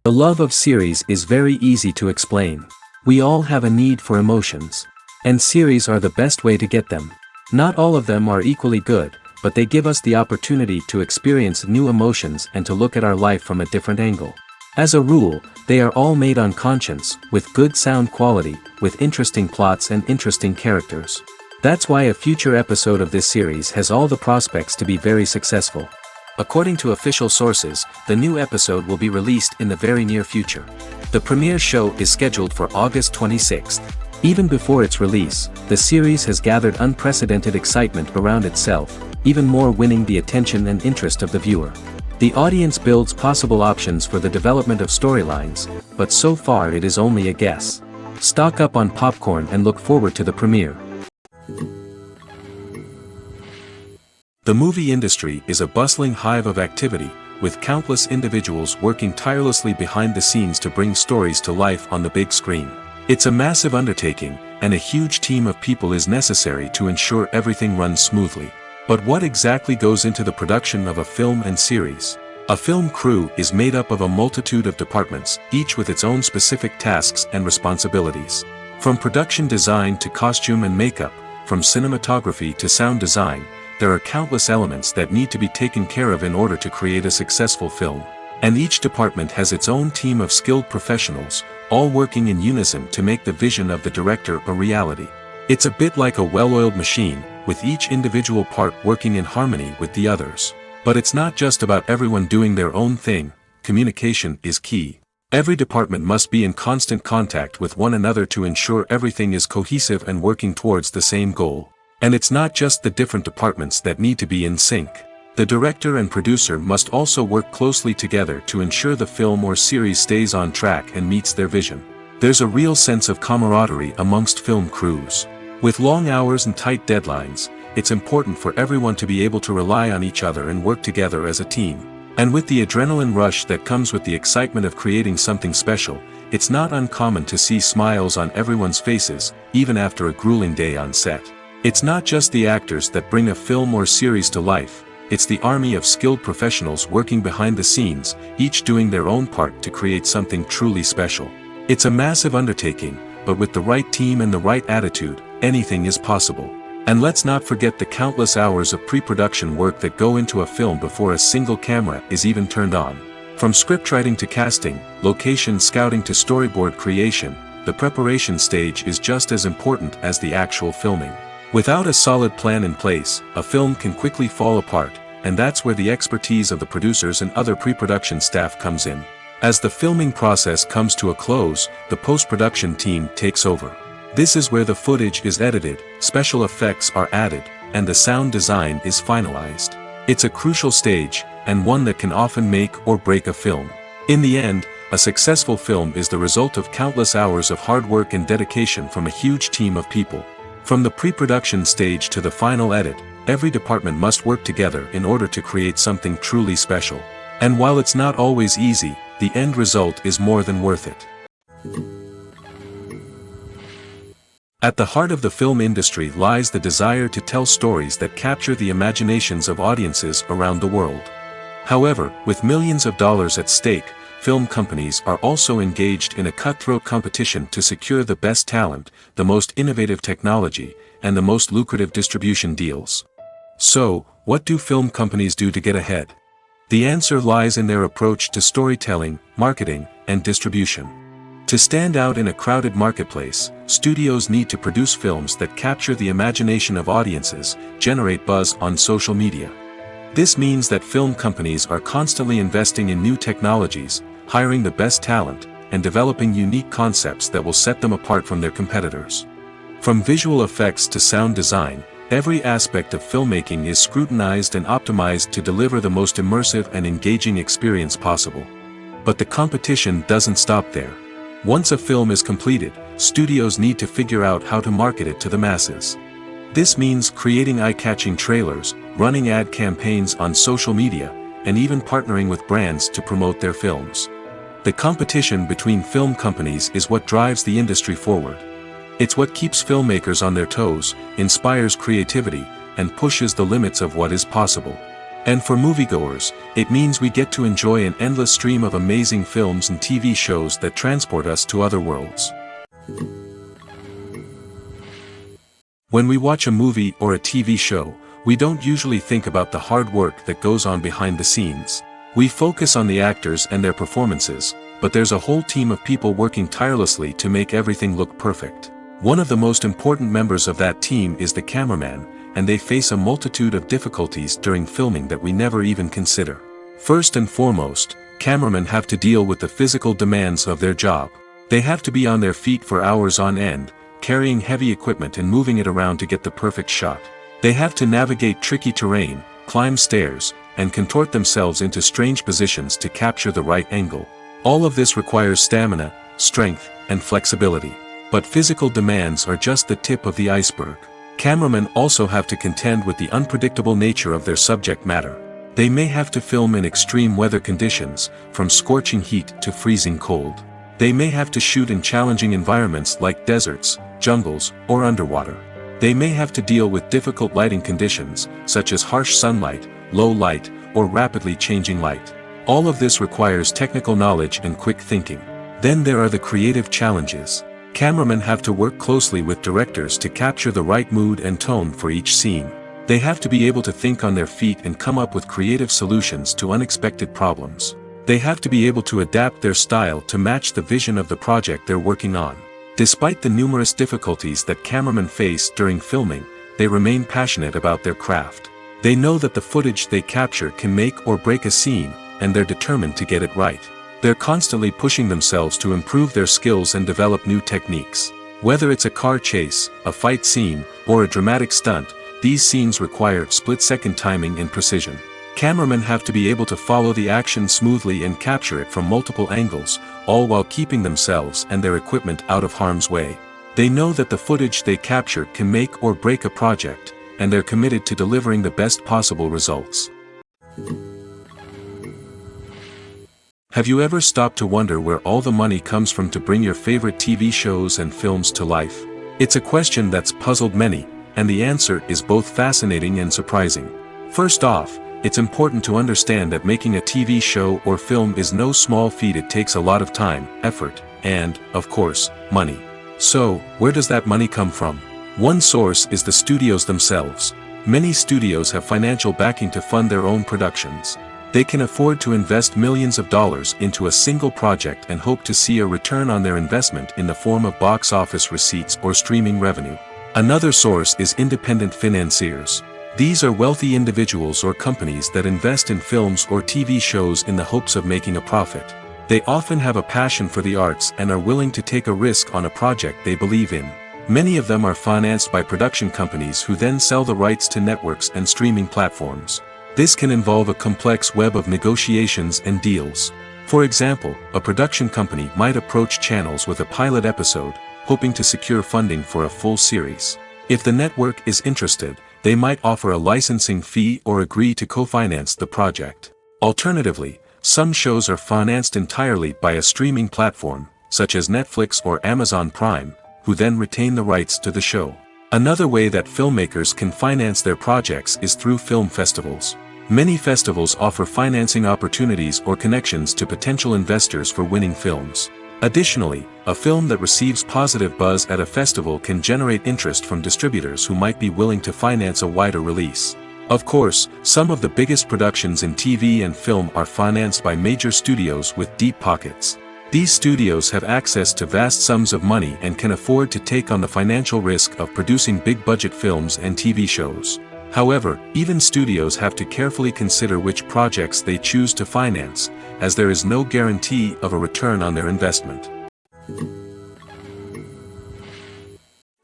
The love of series is very easy to explain. We all have a need for emotions. And series are the best way to get them. Not all of them are equally good, but they give us the opportunity to experience new emotions and to look at our life from a different angle. As a rule, they are all made on conscience, with good sound quality, with interesting plots and interesting characters. That's why a future episode of this series has all the prospects to be very successful. According to official sources, the new episode will be released in the very near future. The premiere show is scheduled for August 26th. Even before its release, the series has gathered unprecedented excitement around itself, even more winning the attention and interest of the viewer. The audience builds possible options for the development of storylines, but so far it is only a guess. Stock up on popcorn and look forward to the premiere. The movie industry is a bustling hive of activity, with countless individuals working tirelessly behind the scenes to bring stories to life on the big screen. It's a massive undertaking, and a huge team of people is necessary to ensure everything runs smoothly. But what exactly goes into the production of a film and series? A film crew is made up of a multitude of departments, each with its own specific tasks and responsibilities. From production design to costume and makeup, from cinematography to sound design, there are countless elements that need to be taken care of in order to create a successful film. And each department has its own team of skilled professionals, all working in unison to make the vision of the director a reality. It's a bit like a well-oiled machine, with each individual part working in harmony with the others. But it's not just about everyone doing their own thing. Communication is key. Every department must be in constant contact with one another to ensure everything is cohesive and working towards the same goal. And it's not just the different departments that need to be in sync. The director and producer must also work closely together to ensure the film or series stays on track and meets their vision. There's a real sense of camaraderie amongst film crews. With long hours and tight deadlines, it's important for everyone to be able to rely on each other and work together as a team. And with the adrenaline rush that comes with the excitement of creating something special, it's not uncommon to see smiles on everyone's faces, even after a grueling day on set. It's not just the actors that bring a film or series to life, it's the army of skilled professionals working behind the scenes, each doing their own part to create something truly special. It's a massive undertaking, but with the right team and the right attitude, anything is possible. And let's not forget the countless hours of pre-production work that go into a film before a single camera is even turned on. From scriptwriting to casting, location scouting to storyboard creation, the preparation stage is just as important as the actual filming. Without a solid plan in place, a film can quickly fall apart, and that's where the expertise of the producers and other pre-production staff comes in. As the filming process comes to a close, the post-production team takes over. This is where the footage is edited, special effects are added, and the sound design is finalized. It's a crucial stage, and one that can often make or break a film. In the end, a successful film is the result of countless hours of hard work and dedication from a huge team of people. From the pre-production stage to the final edit, every department must work together in order to create something truly special. And while it's not always easy, the end result is more than worth it. At the heart of the film industry lies the desire to tell stories that capture the imaginations of audiences around the world. However, with millions of dollars at stake, film companies are also engaged in a cutthroat competition to secure the best talent, the most innovative technology, and the most lucrative distribution deals. So, what do film companies do to get ahead? The answer lies in their approach to storytelling, marketing, and distribution. To stand out in a crowded marketplace, studios need to produce films that capture the imagination of audiences, generate buzz on social media. This means that film companies are constantly investing in new technologies, hiring the best talent, and developing unique concepts that will set them apart from their competitors. From visual effects to sound design, every aspect of filmmaking is scrutinized and optimized to deliver the most immersive and engaging experience possible. But the competition doesn't stop there. Once a film is completed, studios need to figure out how to market it to the masses. This means creating eye-catching trailers, running ad campaigns on social media, and even partnering with brands to promote their films. The competition between film companies is what drives the industry forward. It's what keeps filmmakers on their toes, inspires creativity, and pushes the limits of what is possible. And for moviegoers, it means we get to enjoy an endless stream of amazing films and TV shows that transport us to other worlds. When we watch a movie or a TV show, we don't usually think about the hard work that goes on behind the scenes. We focus on the actors and their performances, but there's a whole team of people working tirelessly to make everything look perfect. One of the most important members of that team is the cameraman, and they face a multitude of difficulties during filming that we never even consider. First and foremost, cameramen have to deal with the physical demands of their job. They have to be on their feet for hours on end, carrying heavy equipment and moving it around to get the perfect shot. They have to navigate tricky terrain, climb stairs, and contort themselves into strange positions to capture the right angle. All of this requires stamina, strength, and flexibility. But physical demands are just the tip of the iceberg. Cameramen also have to contend with the unpredictable nature of their subject matter. They may have to film in extreme weather conditions, from scorching heat to freezing cold. They may have to shoot in challenging environments like deserts, jungles, or underwater. They may have to deal with difficult lighting conditions, such as harsh sunlight, low light, or rapidly changing light. All of this requires technical knowledge and quick thinking. Then there are the creative challenges. Cameramen have to work closely with directors to capture the right mood and tone for each scene. They have to be able to think on their feet and come up with creative solutions to unexpected problems. They have to be able to adapt their style to match the vision of the project they're working on. Despite the numerous difficulties that cameramen face during filming, they remain passionate about their craft. They know that the footage they capture can make or break a scene, and they're determined to get it right. They're constantly pushing themselves to improve their skills and develop new techniques. Whether it's a car chase, a fight scene, or a dramatic stunt, these scenes require split-second timing and precision. Cameramen have to be able to follow the action smoothly and capture it from multiple angles, all while keeping themselves and their equipment out of harm's way. They know that the footage they capture can make or break a project, and they're committed to delivering the best possible results. Have you ever stopped to wonder where all the money comes from to bring your favorite TV shows and films to life? It's a question that's puzzled many, and the answer is both fascinating and surprising. First off, it's important to understand that making a TV show or film is no small feat. It takes a lot of time, effort, and, of course, money. So, where does that money come from? One source is the studios themselves. Many studios have financial backing to fund their own productions. They can afford to invest millions of dollars into a single project and hope to see a return on their investment in the form of box office receipts or streaming revenue. Another source is independent financiers. These are wealthy individuals or companies that invest in films or TV shows in the hopes of making a profit. They often have a passion for the arts and are willing to take a risk on a project they believe in. Many of them are financed by production companies who then sell the rights to networks and streaming platforms. This can involve a complex web of negotiations and deals. For example, a production company might approach channels with a pilot episode, hoping to secure funding for a full series. If the network is interested, they might offer a licensing fee or agree to co-finance the project. Alternatively, some shows are financed entirely by a streaming platform, such as Netflix or Amazon Prime, who then retain the rights to the show. Another way that filmmakers can finance their projects is through film festivals. Many festivals offer financing opportunities or connections to potential investors for winning films. Additionally, a film that receives positive buzz at a festival can generate interest from distributors who might be willing to finance a wider release. Of course, some of the biggest productions in TV and film are financed by major studios with deep pockets. These studios have access to vast sums of money and can afford to take on the financial risk of producing big-budget films and TV shows. However, even studios have to carefully consider which projects they choose to finance, as there is no guarantee of a return on their investment.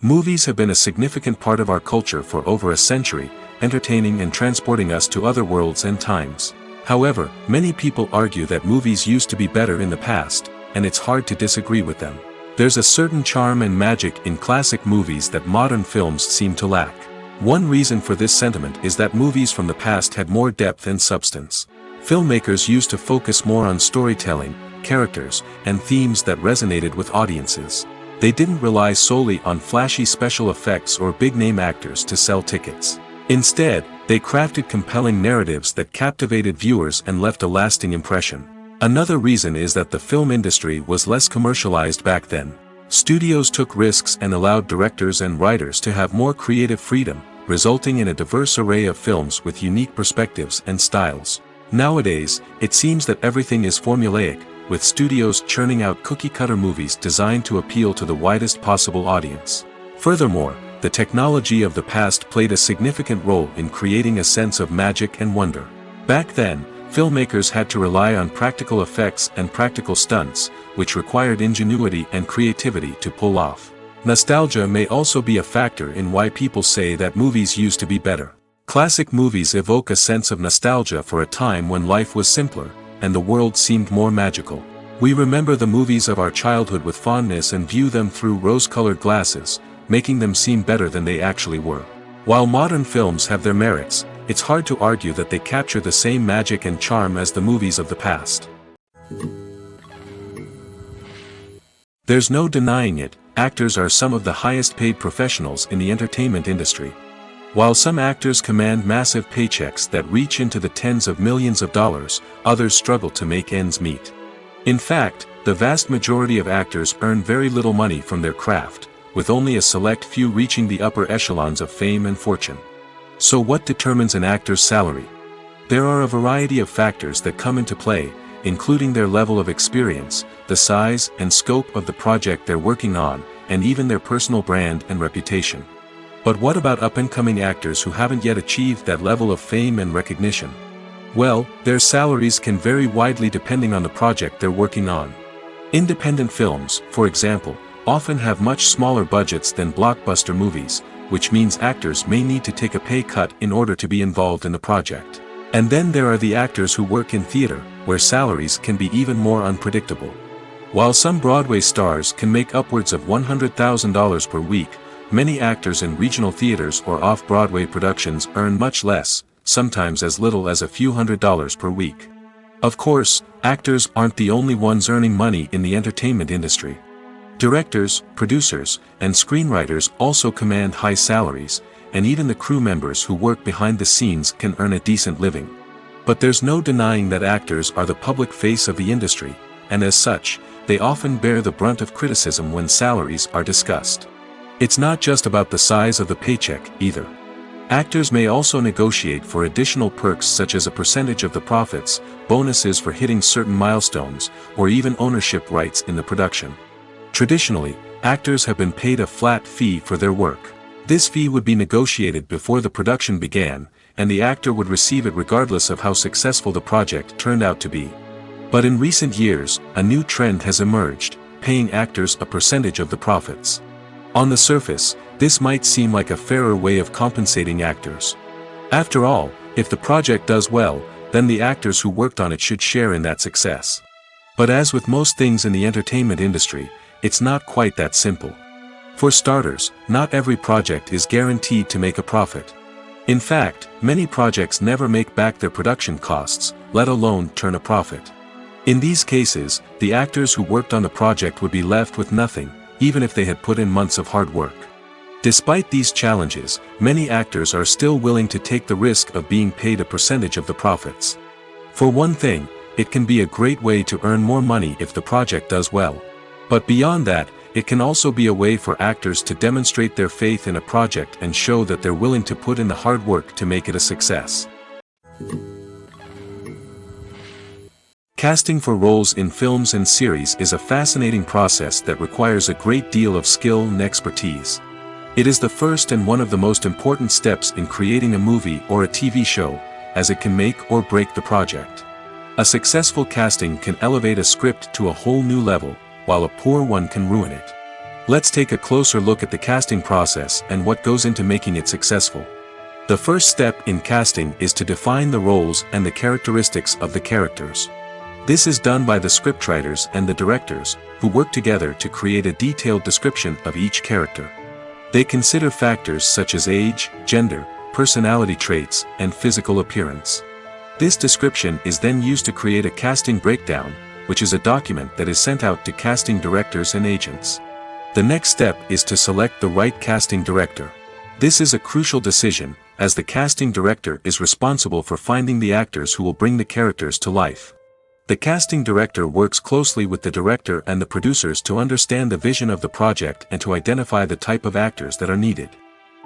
Movies have been a significant part of our culture for over a century, entertaining and transporting us to other worlds and times. However, many people argue that movies used to be better in the past, and it's hard to disagree with them. There's a certain charm and magic in classic movies that modern films seem to lack. One reason for this sentiment is that movies from the past had more depth and substance. Filmmakers used to focus more on storytelling, characters, and themes that resonated with audiences. They didn't rely solely on flashy special effects or big-name actors to sell tickets. Instead, They crafted compelling narratives that captivated viewers and left a lasting impression. Another reason is that the film industry was less commercialized back then. Studios took risks and allowed directors and writers to have more creative freedom, resulting in a diverse array of films with unique perspectives and styles. Nowadays, it seems that everything is formulaic, with studios churning out cookie-cutter movies designed to appeal to the widest possible audience. Furthermore, the technology of the past played a significant role in creating a sense of magic and wonder. Back then, filmmakers had to rely on practical effects and practical stunts, which required ingenuity and creativity to pull off. Nostalgia may also be a factor in why people say that movies used to be better. Classic movies evoke a sense of nostalgia for a time when life was simpler, and the world seemed more magical. We remember the movies of our childhood with fondness and view them through rose-colored glasses, making them seem better than they actually were. While modern films have their merits, it's hard to argue that they capture the same magic and charm as the movies of the past. There's no denying it, actors are some of the highest-paid professionals in the entertainment industry. While some actors command massive paychecks that reach into the tens of millions of dollars, others struggle to make ends meet. In fact, the vast majority of actors earn very little money from their craft, with only a select few reaching the upper echelons of fame and fortune. So what determines an actor's salary? There are a variety of factors that come into play, including their level of experience, the size and scope of the project they're working on, and even their personal brand and reputation. But what about up-and-coming actors who haven't yet achieved that level of fame and recognition? Well, their salaries can vary widely depending on the project they're working on. Independent films, for example, often have much smaller budgets than blockbuster movies, which means actors may need to take a pay cut in order to be involved in the project. And then there are the actors who work in theater, where salaries can be even more unpredictable. While some Broadway stars can make upwards of $100,000 per week, many actors in regional theaters or off-Broadway productions earn much less, sometimes as little as a few $100s per week. Of course, actors aren't the only ones earning money in the entertainment industry. Directors, producers, and screenwriters also command high salaries, and even the crew members who work behind the scenes can earn a decent living. But there's no denying that actors are the public face of the industry, and as such, they often bear the brunt of criticism when salaries are discussed. It's not just about the size of the paycheck, either. Actors may also negotiate for additional perks such as a percentage of the profits, bonuses for hitting certain milestones, or even ownership rights in the production. Traditionally, actors have been paid a flat fee for their work. This fee would be negotiated before the production began, and the actor would receive it regardless of how successful the project turned out to be. But in recent years, a new trend has emerged, paying actors a percentage of the profits. On the surface, this might seem like a fairer way of compensating actors. After all, if the project does well, then the actors who worked on it should share in that success. But as with most things in the entertainment industry, it's not quite that simple. For starters, not every project is guaranteed to make a profit. In fact, many projects never make back their production costs, let alone turn a profit. In these cases, the actors who worked on the project would be left with nothing, even if they had put in months of hard work. Despite these challenges, many actors are still willing to take the risk of being paid a percentage of the profits. For one thing, it can be a great way to earn more money if the project does well. But beyond that, it can also be a way for actors to demonstrate their faith in a project and show that they're willing to put in the hard work to make it a success. Casting for roles in films and series is a fascinating process that requires a great deal of skill and expertise. It is the first and one of the most important steps in creating a movie or a TV show, as it can make or break the project. A successful casting can elevate a script to a whole new level, while a poor one can ruin it. Let's take a closer look at the casting process and what goes into making it successful. The first step in casting is to define the roles and the characteristics of the characters. This is done by the scriptwriters and the directors, who work together to create a detailed description of each character. They consider factors such as age, gender, personality traits, and physical appearance. This description is then used to create a casting breakdown, which is a document that is sent out to casting directors and agents. The next step is to select the right casting director. This is a crucial decision, as the casting director is responsible for finding the actors who will bring the characters to life. The casting director works closely with the director and the producers to understand the vision of the project and to identify the type of actors that are needed.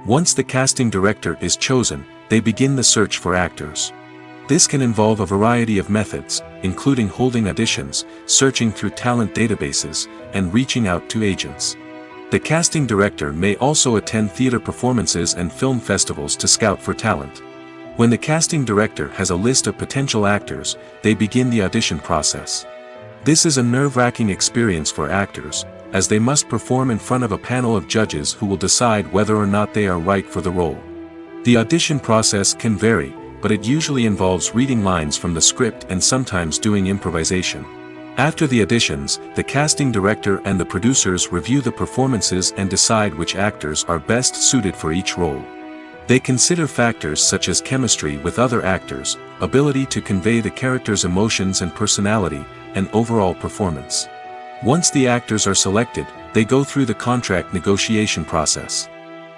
Once the casting director is chosen, they begin the search for actors. This can involve a variety of methods, including holding auditions, searching through talent databases, and reaching out to agents. The casting director may also attend theater performances and film festivals to scout for talent. When the casting director has a list of potential actors, they begin the audition process. This is a nerve-wracking experience for actors, as they must perform in front of a panel of judges who will decide whether or not they are right for the role. The audition process can vary, but it usually involves reading lines from the script and sometimes doing improvisation. After the auditions, the casting director and the producers review the performances and decide which actors are best suited for each role. They consider factors such as chemistry with other actors, ability to convey the character's emotions and personality, and overall performance. Once the actors are selected, they go through the contract negotiation process.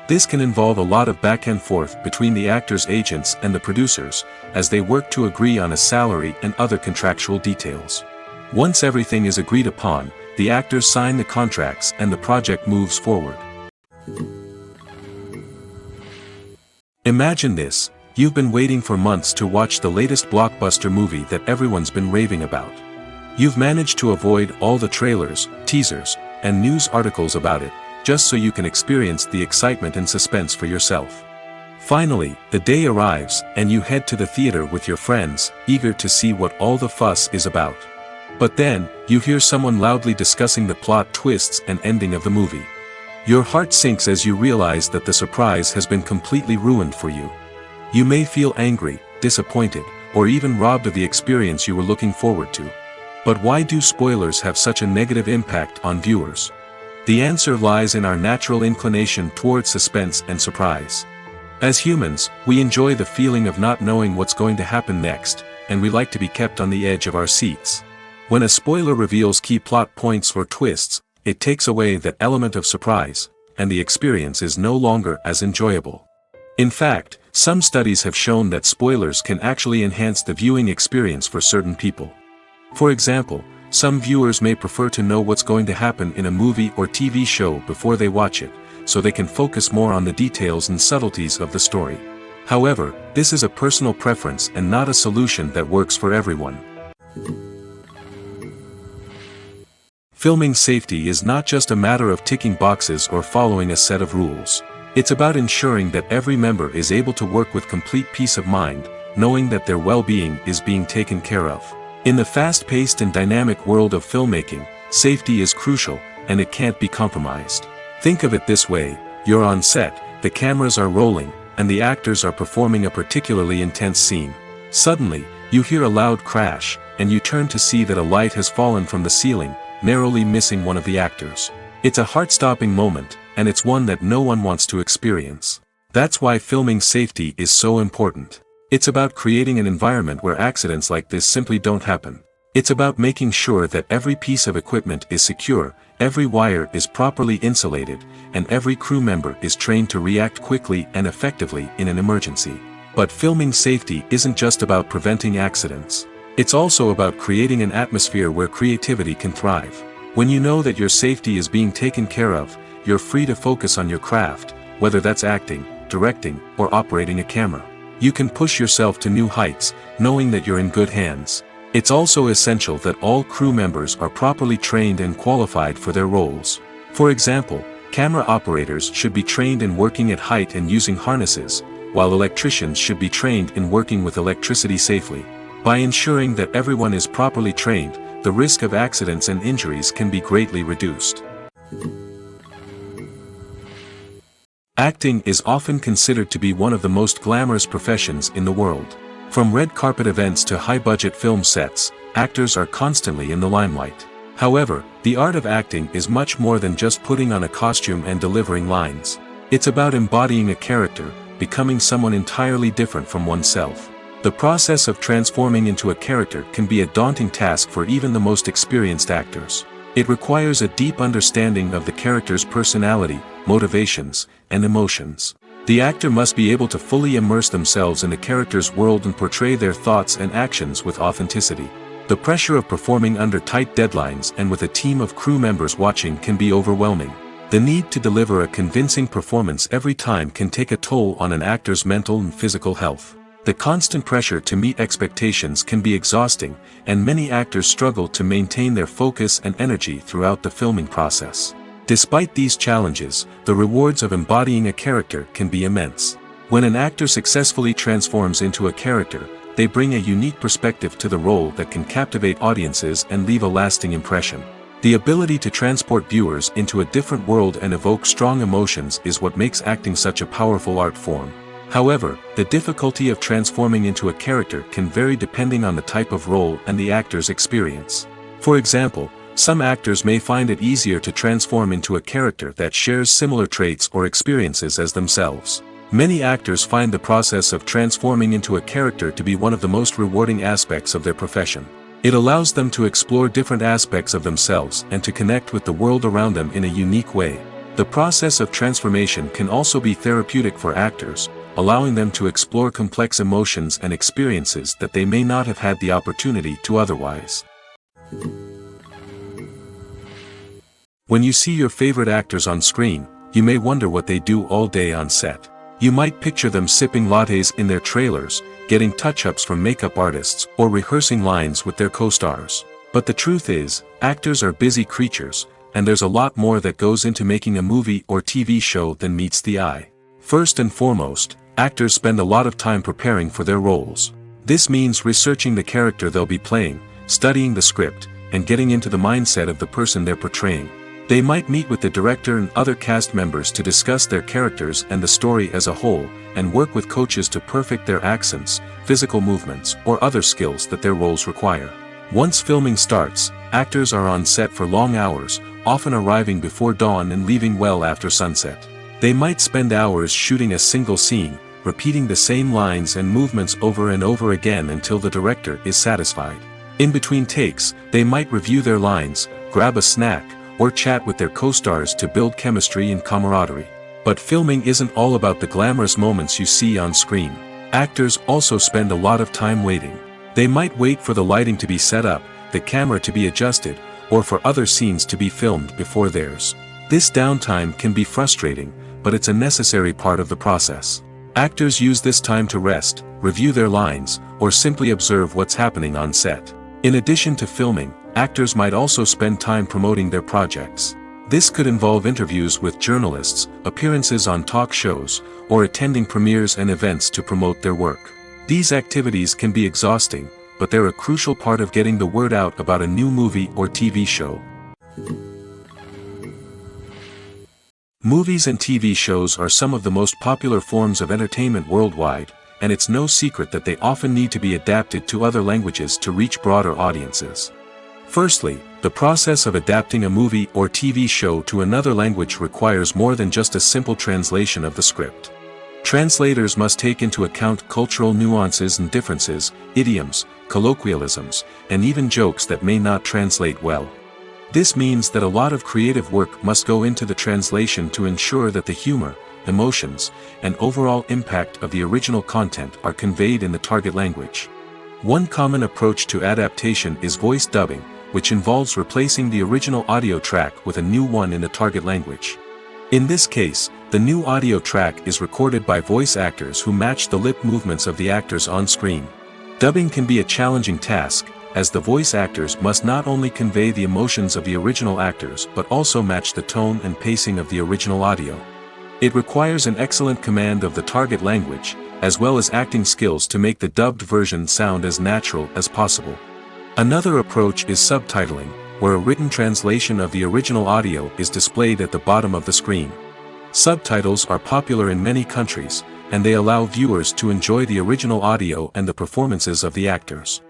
This can involve a lot of back and forth between the actors' agents and the producers, as they work to agree on a salary and other contractual details. Once everything is agreed upon, the actors sign the contracts and the project moves forward. Imagine this: you've been waiting for months to watch the latest blockbuster movie that everyone's been raving about. You've managed to avoid all the trailers, teasers, and news articles about it, just so you can experience the excitement and suspense for yourself. Finally, the day arrives, and you head to the theater with your friends, eager to see what all the fuss is about. But then, you hear someone loudly discussing the plot twists and ending of the movie. Your heart sinks as you realize that the surprise has been completely ruined for you. You may feel angry, disappointed, or even robbed of the experience you were looking forward to. But why do spoilers have such a negative impact on viewers? The answer lies in our natural inclination toward suspense and surprise. As humans, we enjoy the feeling of not knowing what's going to happen next, and we like to be kept on the edge of our seats. When a spoiler reveals key plot points or twists, it takes away that element of surprise, and the experience is no longer as enjoyable. In fact, some studies have shown that spoilers can actually enhance the viewing experience for certain people. For example, some viewers may prefer to know what's going to happen in a movie or TV show before they watch it, so they can focus more on the details and subtleties of the story. However, this is a personal preference and not a solution that works for everyone. Filming safety is not just a matter of ticking boxes or following a set of rules. It's about ensuring that every member is able to work with complete peace of mind, knowing that their well-being is being taken care of. In the fast-paced and dynamic world of filmmaking, safety is crucial, and it can't be compromised. Think of it this way: you're on set, the cameras are rolling, and the actors are performing a particularly intense scene. Suddenly, you hear a loud crash, and you turn to see that a light has fallen from the ceiling, narrowly missing one of the actors. It's a heart-stopping moment, and it's one that no one wants to experience. That's why filming safety is so important. It's about creating an environment where accidents like this simply don't happen. It's about making sure that every piece of equipment is secure, every wire is properly insulated, and every crew member is trained to react quickly and effectively in an emergency. But filming safety isn't just about preventing accidents. It's also about creating an atmosphere where creativity can thrive. When you know that your safety is being taken care of, you're free to focus on your craft, whether that's acting, directing, or operating a camera. You can push yourself to new heights, knowing that you're in good hands. It's also essential that all crew members are properly trained and qualified for their roles. For example, camera operators should be trained in working at height and using harnesses, while electricians should be trained in working with electricity safely. By ensuring that everyone is properly trained, the risk of accidents and injuries can be greatly reduced. Acting is often considered to be one of the most glamorous professions in the world. From red carpet events to high-budget film sets, actors are constantly in the limelight. However, the art of acting is much more than just putting on a costume and delivering lines. It's about embodying a character, becoming someone entirely different from oneself. The process of transforming into a character can be a daunting task for even the most experienced actors. It requires a deep understanding of the character's personality, motivations, and emotions. The actor must be able to fully immerse themselves in the character's world and portray their thoughts and actions with authenticity. The pressure of performing under tight deadlines and with a team of crew members watching can be overwhelming. The need to deliver a convincing performance every time can take a toll on an actor's mental and physical health. The constant pressure to meet expectations can be exhausting, and many actors struggle to maintain their focus and energy throughout the filming process. Despite these challenges, the rewards of embodying a character can be immense. When an actor successfully transforms into a character, they bring a unique perspective to the role that can captivate audiences and leave a lasting impression. The ability to transport viewers into a different world and evoke strong emotions is what makes acting such a powerful art form. However, the difficulty of transforming into a character can vary depending on the type of role and the actor's experience. For example, some actors may find it easier to transform into a character that shares similar traits or experiences as themselves. Many actors find the process of transforming into a character to be one of the most rewarding aspects of their profession. It allows them to explore different aspects of themselves and to connect with the world around them in a unique way. The process of transformation can also be therapeutic for actors, allowing them to explore complex emotions and experiences that they may not have had the opportunity to otherwise. When you see your favorite actors on screen, you may wonder what they do all day on set. You might picture them sipping lattes in their trailers, getting touch-ups from makeup artists, or rehearsing lines with their co-stars. But the truth is, actors are busy creatures, and there's a lot more that goes into making a movie or TV show than meets the eye. First and foremost, actors spend a lot of time preparing for their roles. This means researching the character they'll be playing, studying the script, and getting into the mindset of the person they're portraying. They might meet with the director and other cast members to discuss their characters and the story as a whole, and work with coaches to perfect their accents, physical movements, or other skills that their roles require. Once filming starts, actors are on set for long hours, often arriving before dawn and leaving well after sunset. They might spend hours shooting a single scene, repeating the same lines and movements over and over again until the director is satisfied. In between takes, they might review their lines, grab a snack, or chat with their co-stars to build chemistry and camaraderie. But filming isn't all about the glamorous moments you see on screen. Actors also spend a lot of time waiting. They might wait for the lighting to be set up, the camera to be adjusted, or for other scenes to be filmed before theirs. This downtime can be frustrating, but it's a necessary part of the process. Actors use this time to rest, review their lines, or simply observe what's happening on set. In addition to filming, actors might also spend time promoting their projects. This could involve interviews with journalists, appearances on talk shows, or attending premieres and events to promote their work. These activities can be exhausting, but they're a crucial part of getting the word out about a new movie or TV show. Movies and TV shows are some of the most popular forms of entertainment worldwide, and it's no secret that they often need to be adapted to other languages to reach broader audiences. Firstly, the process of adapting a movie or TV show to another language requires more than just a simple translation of the script. Translators must take into account cultural nuances and differences, idioms, colloquialisms, and even jokes that may not translate well. This means that a lot of creative work must go into the translation to ensure that the humor, emotions, and overall impact of the original content are conveyed in the target language. One common approach to adaptation is voice dubbing, which involves replacing the original audio track with a new one in the target language. In this case, the new audio track is recorded by voice actors who match the lip movements of the actors on screen. Dubbing can be a challenging task, as the voice actors must not only convey the emotions of the original actors but also match the tone and pacing of the original audio. It requires an excellent command of the target language, as well as acting skills to make the dubbed version sound as natural as possible. Another approach is subtitling, where a written translation of the original audio is displayed at the bottom of the screen. Subtitles are popular in many countries, and they allow viewers to enjoy the original audio and the performances of the actors.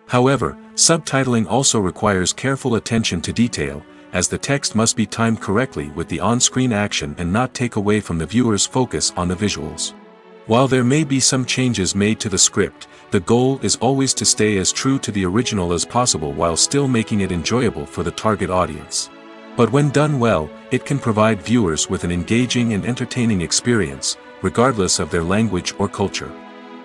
However, subtitling also requires careful attention to detail, as the text must be timed correctly with the on-screen action and not take away from the viewer's focus on the visuals. While there may be some changes made to the script, the goal is always to stay as true to the original as possible while still making it enjoyable for the target audience. But when done well, it can provide viewers with an engaging and entertaining experience, regardless of their language or culture.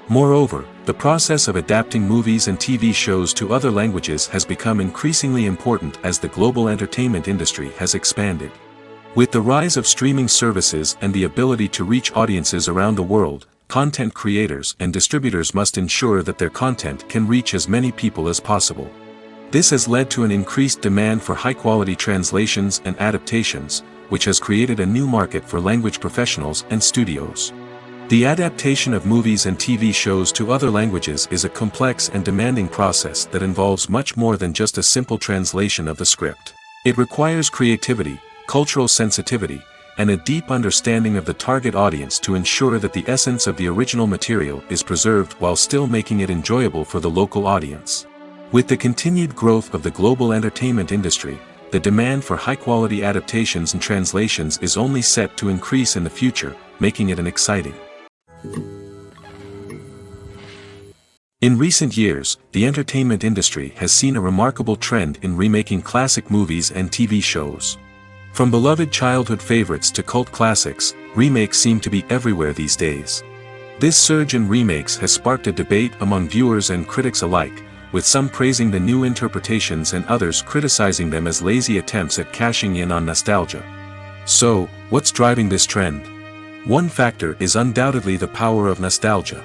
Moreover, the process of adapting movies and TV shows to other languages has become increasingly important as the global entertainment industry has expanded. With the rise of streaming services and the ability to reach audiences around the world, content creators and distributors must ensure that their content can reach as many people as possible. This has led to an increased demand for high-quality translations and adaptations, which has created a new market for language professionals and studios. The adaptation of movies and TV shows to other languages is a complex and demanding process that involves much more than just a simple translation of the script. It requires creativity, cultural sensitivity, and a deep understanding of the target audience to ensure that the essence of the original material is preserved while still making it enjoyable for the local audience. With the continued growth of the global entertainment industry, the demand for high-quality adaptations and translations is only set to increase in the future, making it an exciting. In recent years, the entertainment industry has seen a remarkable trend in remaking classic movies and TV shows. From beloved childhood favorites to cult classics, remakes seem to be everywhere these days. This surge in remakes has sparked a debate among viewers and critics alike, with some praising the new interpretations and others criticizing them as lazy attempts at cashing in on nostalgia. So, what's driving this trend? One factor is undoubtedly the power of nostalgia.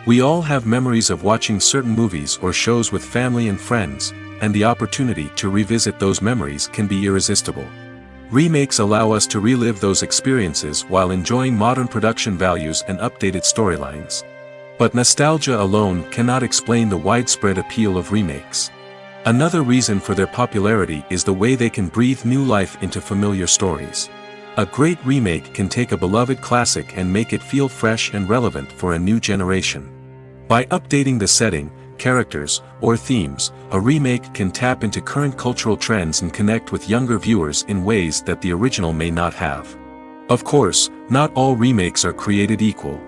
We all have memories of watching certain movies or shows with family and friends, and the opportunity to revisit those memories can be irresistible. Remakes allow us to relive those experiences while enjoying modern production values and updated storylines. But nostalgia alone cannot explain the widespread appeal of remakes. Another reason for their popularity is the way they can breathe new life into familiar stories. A great remake can take a beloved classic and make it feel fresh and relevant for a new generation. By updating the setting, characters, or themes, a remake can tap into current cultural trends and connect with younger viewers in ways that the original may not have. Of course, not all remakes are created equal.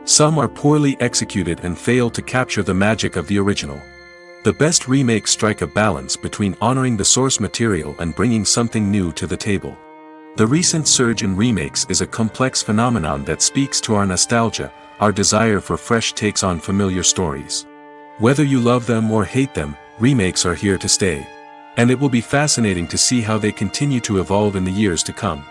Some are poorly executed and fail to capture the magic of the original. The best remakes strike a balance between honoring the source material and bringing something new to the table. The recent surge in remakes is a complex phenomenon that speaks to our nostalgia, our desire for fresh takes on familiar stories. Whether you love them or hate them, remakes are here to stay. And it will be fascinating to see how they continue to evolve in the years to come.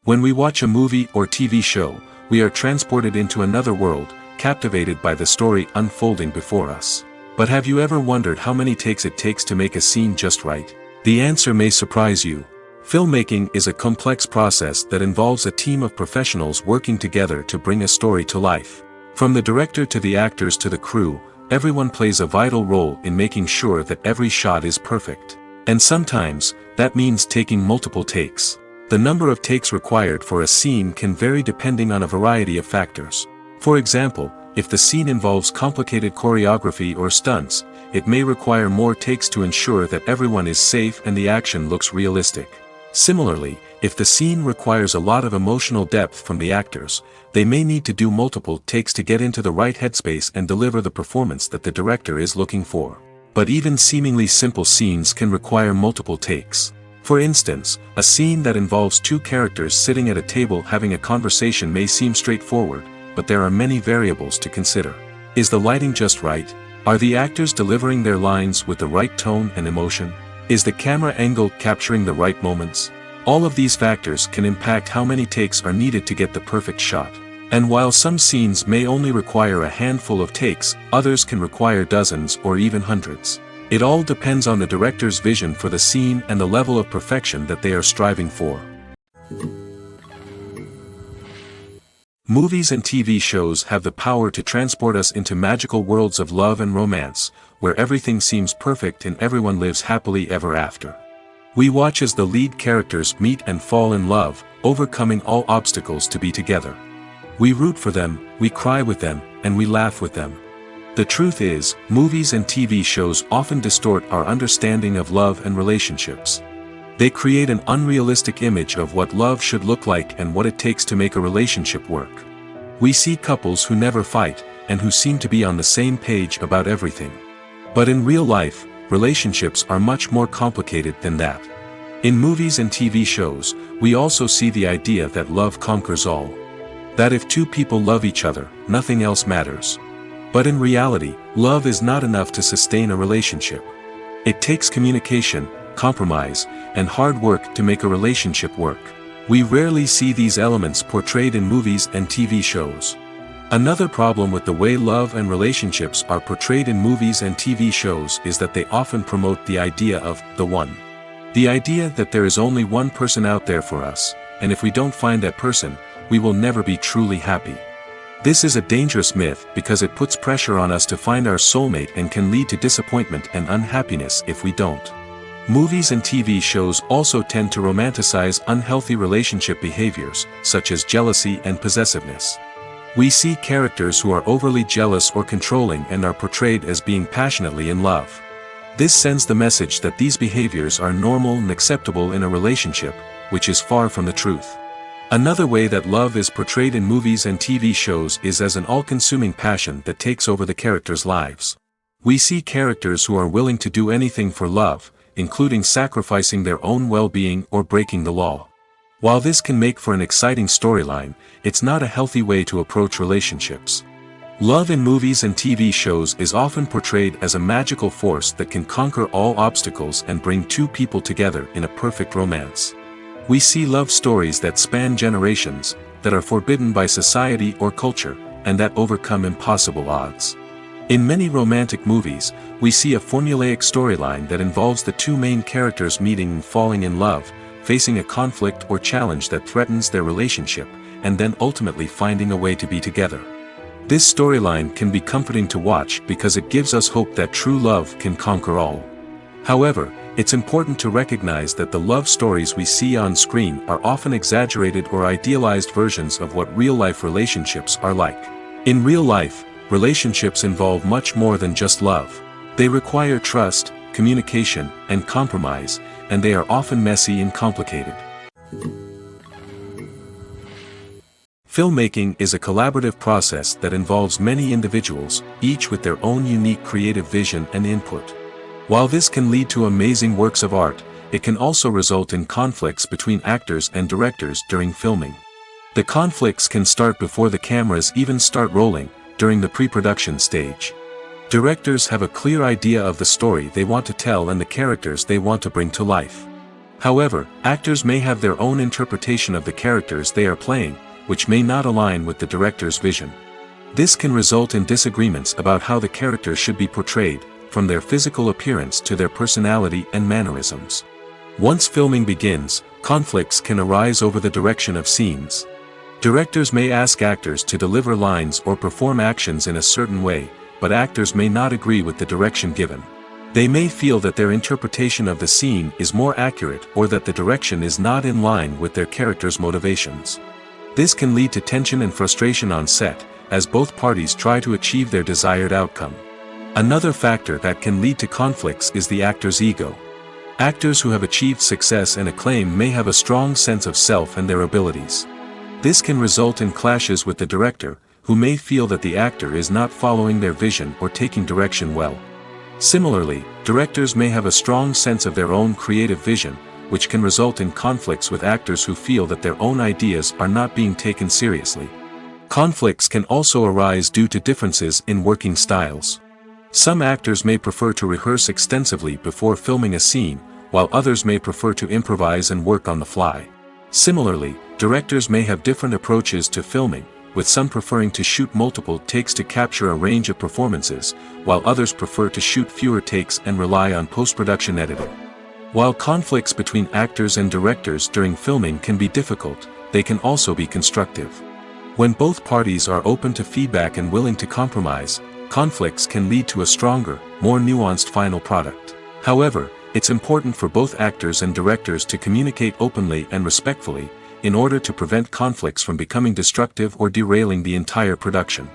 When we watch a movie or TV show, we are transported into another world, captivated by the story unfolding before us. But have you ever wondered how many takes it takes to make a scene just right? The answer may surprise you. Filmmaking is a complex process that involves a team of professionals working together to bring a story to life. From the director to the actors to the crew, everyone plays a vital role in making sure that every shot is perfect. And sometimes, that means taking multiple takes. The number of takes required for a scene can vary depending on a variety of factors. For example, if the scene involves complicated choreography or stunts, it may require more takes to ensure that everyone is safe and the action looks realistic. Similarly, if the scene requires a lot of emotional depth from the actors, they may need to do multiple takes to get into the right headspace and deliver the performance that the director is looking for. But even seemingly simple scenes can require multiple takes. For instance, a scene that involves two characters sitting at a table having a conversation may seem straightforward, but there are many variables to consider. Is the lighting just right? Are the actors delivering their lines with the right tone and emotion? Is the camera angle capturing the right moments? All of these factors can impact how many takes are needed to get the perfect shot. And while some scenes may only require a handful of takes, others can require dozens or even hundreds. It all depends on the director's vision for the scene and the level of perfection that they are striving for. Movies and TV shows have the power to transport us into magical worlds of love and romance, where everything seems perfect and everyone lives happily ever after. We watch as the lead characters meet and fall in love, overcoming all obstacles to be together. We root for them, we cry with them, and we laugh with them. The truth is, movies and TV shows often distort our understanding of love and relationships. They create an unrealistic image of what love should look like and what it takes to make a relationship work. We see couples who never fight, and who seem to be on the same page about everything. But in real life, relationships are much more complicated than that. In movies and TV shows, we also see the idea that love conquers all. That if two people love each other, nothing else matters. But in reality, love is not enough to sustain a relationship. It takes communication, compromise, and hard work to make a relationship work. We rarely see these elements portrayed in movies and TV shows. Another problem with the way love and relationships are portrayed in movies and TV shows is that they often promote the idea of the one. The idea that there is only one person out there for us, and if we don't find that person, we will never be truly happy. This is a dangerous myth because it puts pressure on us to find our soulmate and can lead to disappointment and unhappiness if we don't. Movies and TV shows also tend to romanticize unhealthy relationship behaviors, such as jealousy and possessiveness. We see characters who are overly jealous or controlling and are portrayed as being passionately in love. This sends the message that these behaviors are normal and acceptable in a relationship, which is far from the truth. Another way that love is portrayed in movies and TV shows is as an all-consuming passion that takes over the characters' lives. We see characters who are willing to do anything for love, including sacrificing their own well-being or breaking the law. While this can make for an exciting storyline, it's not a healthy way to approach relationships. Love in movies and TV shows is often portrayed as a magical force that can conquer all obstacles and bring two people together in a perfect romance. We see love stories that span generations, that are forbidden by society or culture, and that overcome impossible odds. In many romantic movies, we see a formulaic storyline that involves the two main characters meeting and falling in love, facing a conflict or challenge that threatens their relationship, and then ultimately finding a way to be together. This storyline can be comforting to watch because it gives us hope that true love can conquer all. However, it's important to recognize that the love stories we see on screen are often exaggerated or idealized versions of what real-life relationships are like. In real life, relationships involve much more than just love. They require trust, communication, and compromise, and they are often messy and complicated. Filmmaking is a collaborative process that involves many individuals, each with their own unique creative vision and input. While this can lead to amazing works of art, it can also result in conflicts between actors and directors during filming. The conflicts can start before the cameras even start rolling, during the pre-production stage. Directors have a clear idea of the story they want to tell and the characters they want to bring to life. However, actors may have their own interpretation of the characters they are playing, which may not align with the director's vision. This can result in disagreements about how the characters should be portrayed, from their physical appearance to their personality and mannerisms. Once filming begins, conflicts can arise over the direction of scenes. Directors may ask actors to deliver lines or perform actions in a certain way, but actors may not agree with the direction given. They may feel that their interpretation of the scene is more accurate or that the direction is not in line with their character's motivations. This can lead to tension and frustration on set, as both parties try to achieve their desired outcome. Another factor that can lead to conflicts is the actor's ego. Actors who have achieved success and acclaim may have a strong sense of self and their abilities. This can result in clashes with the director, who may feel that the actor is not following their vision or taking direction well. Similarly, directors may have a strong sense of their own creative vision, which can result in conflicts with actors who feel that their own ideas are not being taken seriously. Conflicts can also arise due to differences in working styles. Some actors may prefer to rehearse extensively before filming a scene, while others may prefer to improvise and work on the fly. Similarly, directors may have different approaches to filming, with some preferring to shoot multiple takes to capture a range of performances, while others prefer to shoot fewer takes and rely on post-production editing. While conflicts between actors and directors during filming can be difficult, they can also be constructive. When both parties are open to feedback and willing to compromise, conflicts can lead to a stronger, more nuanced final product. However, it's important for both actors and directors to communicate openly and respectfully, in order to prevent conflicts from becoming destructive or derailing the entire production.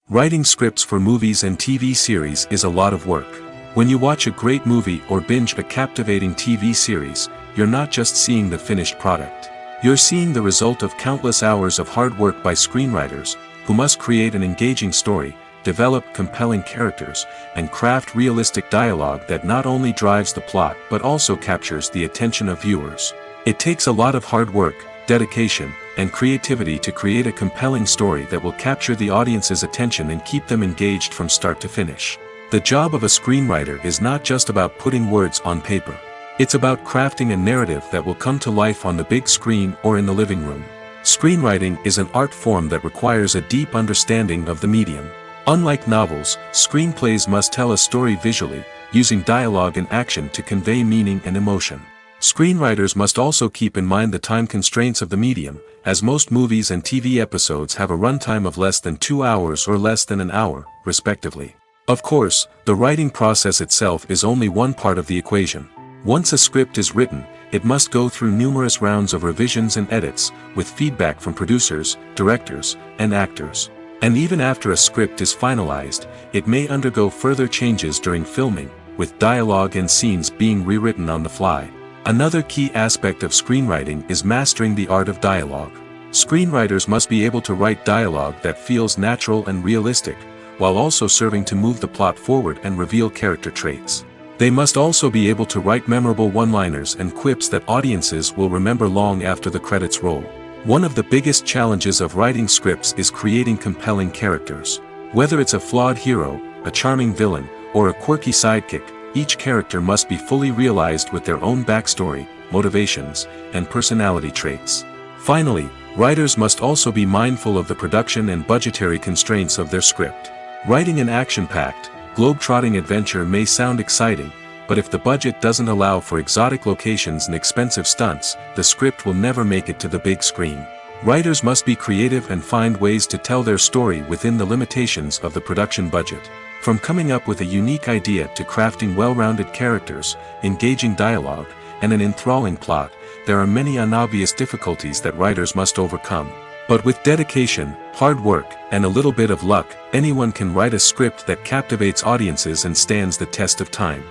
Writing scripts for movies and TV series is a lot of work. When you watch a great movie or binge a captivating TV series, you're not just seeing the finished product. You're seeing the result of countless hours of hard work by screenwriters, who must create an engaging story, develop compelling characters, and craft realistic dialogue that not only drives the plot but also captures the attention of viewers. It takes a lot of hard work, dedication, and creativity to create a compelling story that will capture the audience's attention and keep them engaged from start to finish. The job of a screenwriter is not just about putting words on paper. It's about crafting a narrative that will come to life on the big screen or in the living room. Screenwriting is an art form that requires a deep understanding of the medium. Unlike novels, screenplays must tell a story visually, using dialogue and action to convey meaning and emotion. Screenwriters must also keep in mind the time constraints of the medium, as most movies and TV episodes have a runtime of less than 2 hours or less than an hour, respectively. Of course, the writing process itself is only one part of the equation. Once a script is written, it must go through numerous rounds of revisions and edits, with feedback from producers, directors, and actors. And even after a script is finalized, it may undergo further changes during filming, with dialogue and scenes being rewritten on the fly. Another key aspect of screenwriting is mastering the art of dialogue. Screenwriters must be able to write dialogue that feels natural and realistic, while also serving to move the plot forward and reveal character traits. They must also be able to write memorable one-liners and quips that audiences will remember long after the credits roll. One of the biggest challenges of writing scripts is creating compelling characters. Whether it's a flawed hero, a charming villain, or a quirky sidekick, each character must be fully realized with their own backstory, motivations, and personality traits. Finally, writers must also be mindful of the production and budgetary constraints of their script. Writing an action-packed, globe-trotting adventure may sound exciting, but if the budget doesn't allow for exotic locations and expensive stunts, the script will never make it to the big screen. Writers must be creative and find ways to tell their story within the limitations of the production budget. From coming up with a unique idea to crafting well-rounded characters, engaging dialogue, and an enthralling plot, there are many unobvious difficulties that writers must overcome. But with dedication, hard work, and a little bit of luck, anyone can write a script that captivates audiences and stands the test of time.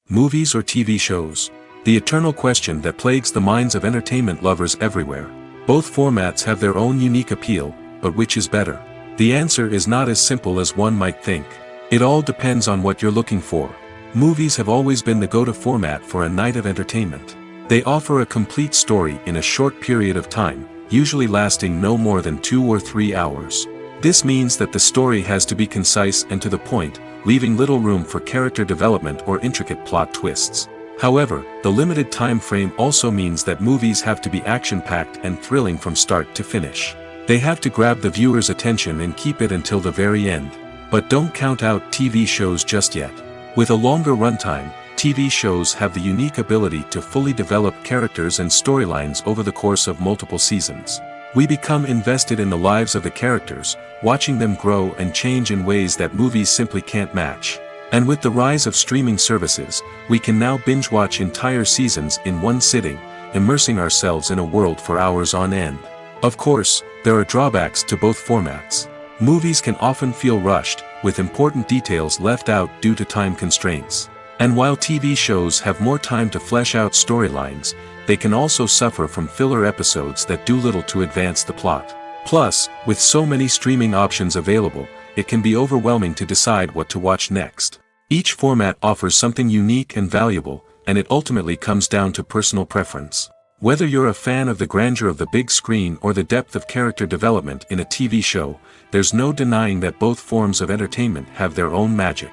Movies or TV shows? The eternal question that plagues the minds of entertainment lovers everywhere. Both formats have their own unique appeal, but which is better? The answer is not as simple as one might think. It all depends on what you're looking for. Movies have always been the go-to format for a night of entertainment. They offer a complete story in a short period of time, usually lasting no more than 2 or 3 hours. This means that the story has to be concise and to the point, leaving little room for character development or intricate plot twists. However, the limited time frame also means that movies have to be action-packed and thrilling from start to finish. They have to grab the viewer's attention and keep it until the very end. But don't count out TV shows just yet. With a longer runtime, TV shows have the unique ability to fully develop characters and storylines over the course of multiple seasons. We become invested in the lives of the characters, watching them grow and change in ways that movies simply can't match. And with the rise of streaming services, we can now binge-watch entire seasons in one sitting, immersing ourselves in a world for hours on end. Of course, there are drawbacks to both formats. Movies can often feel rushed, with important details left out due to time constraints. And while TV shows have more time to flesh out storylines, they can also suffer from filler episodes that do little to advance the plot. Plus, with so many streaming options available, it can be overwhelming to decide what to watch next. Each format offers something unique and valuable, and it ultimately comes down to personal preference. Whether you're a fan of the grandeur of the big screen or the depth of character development in a TV show, there's no denying that both forms of entertainment have their own magic.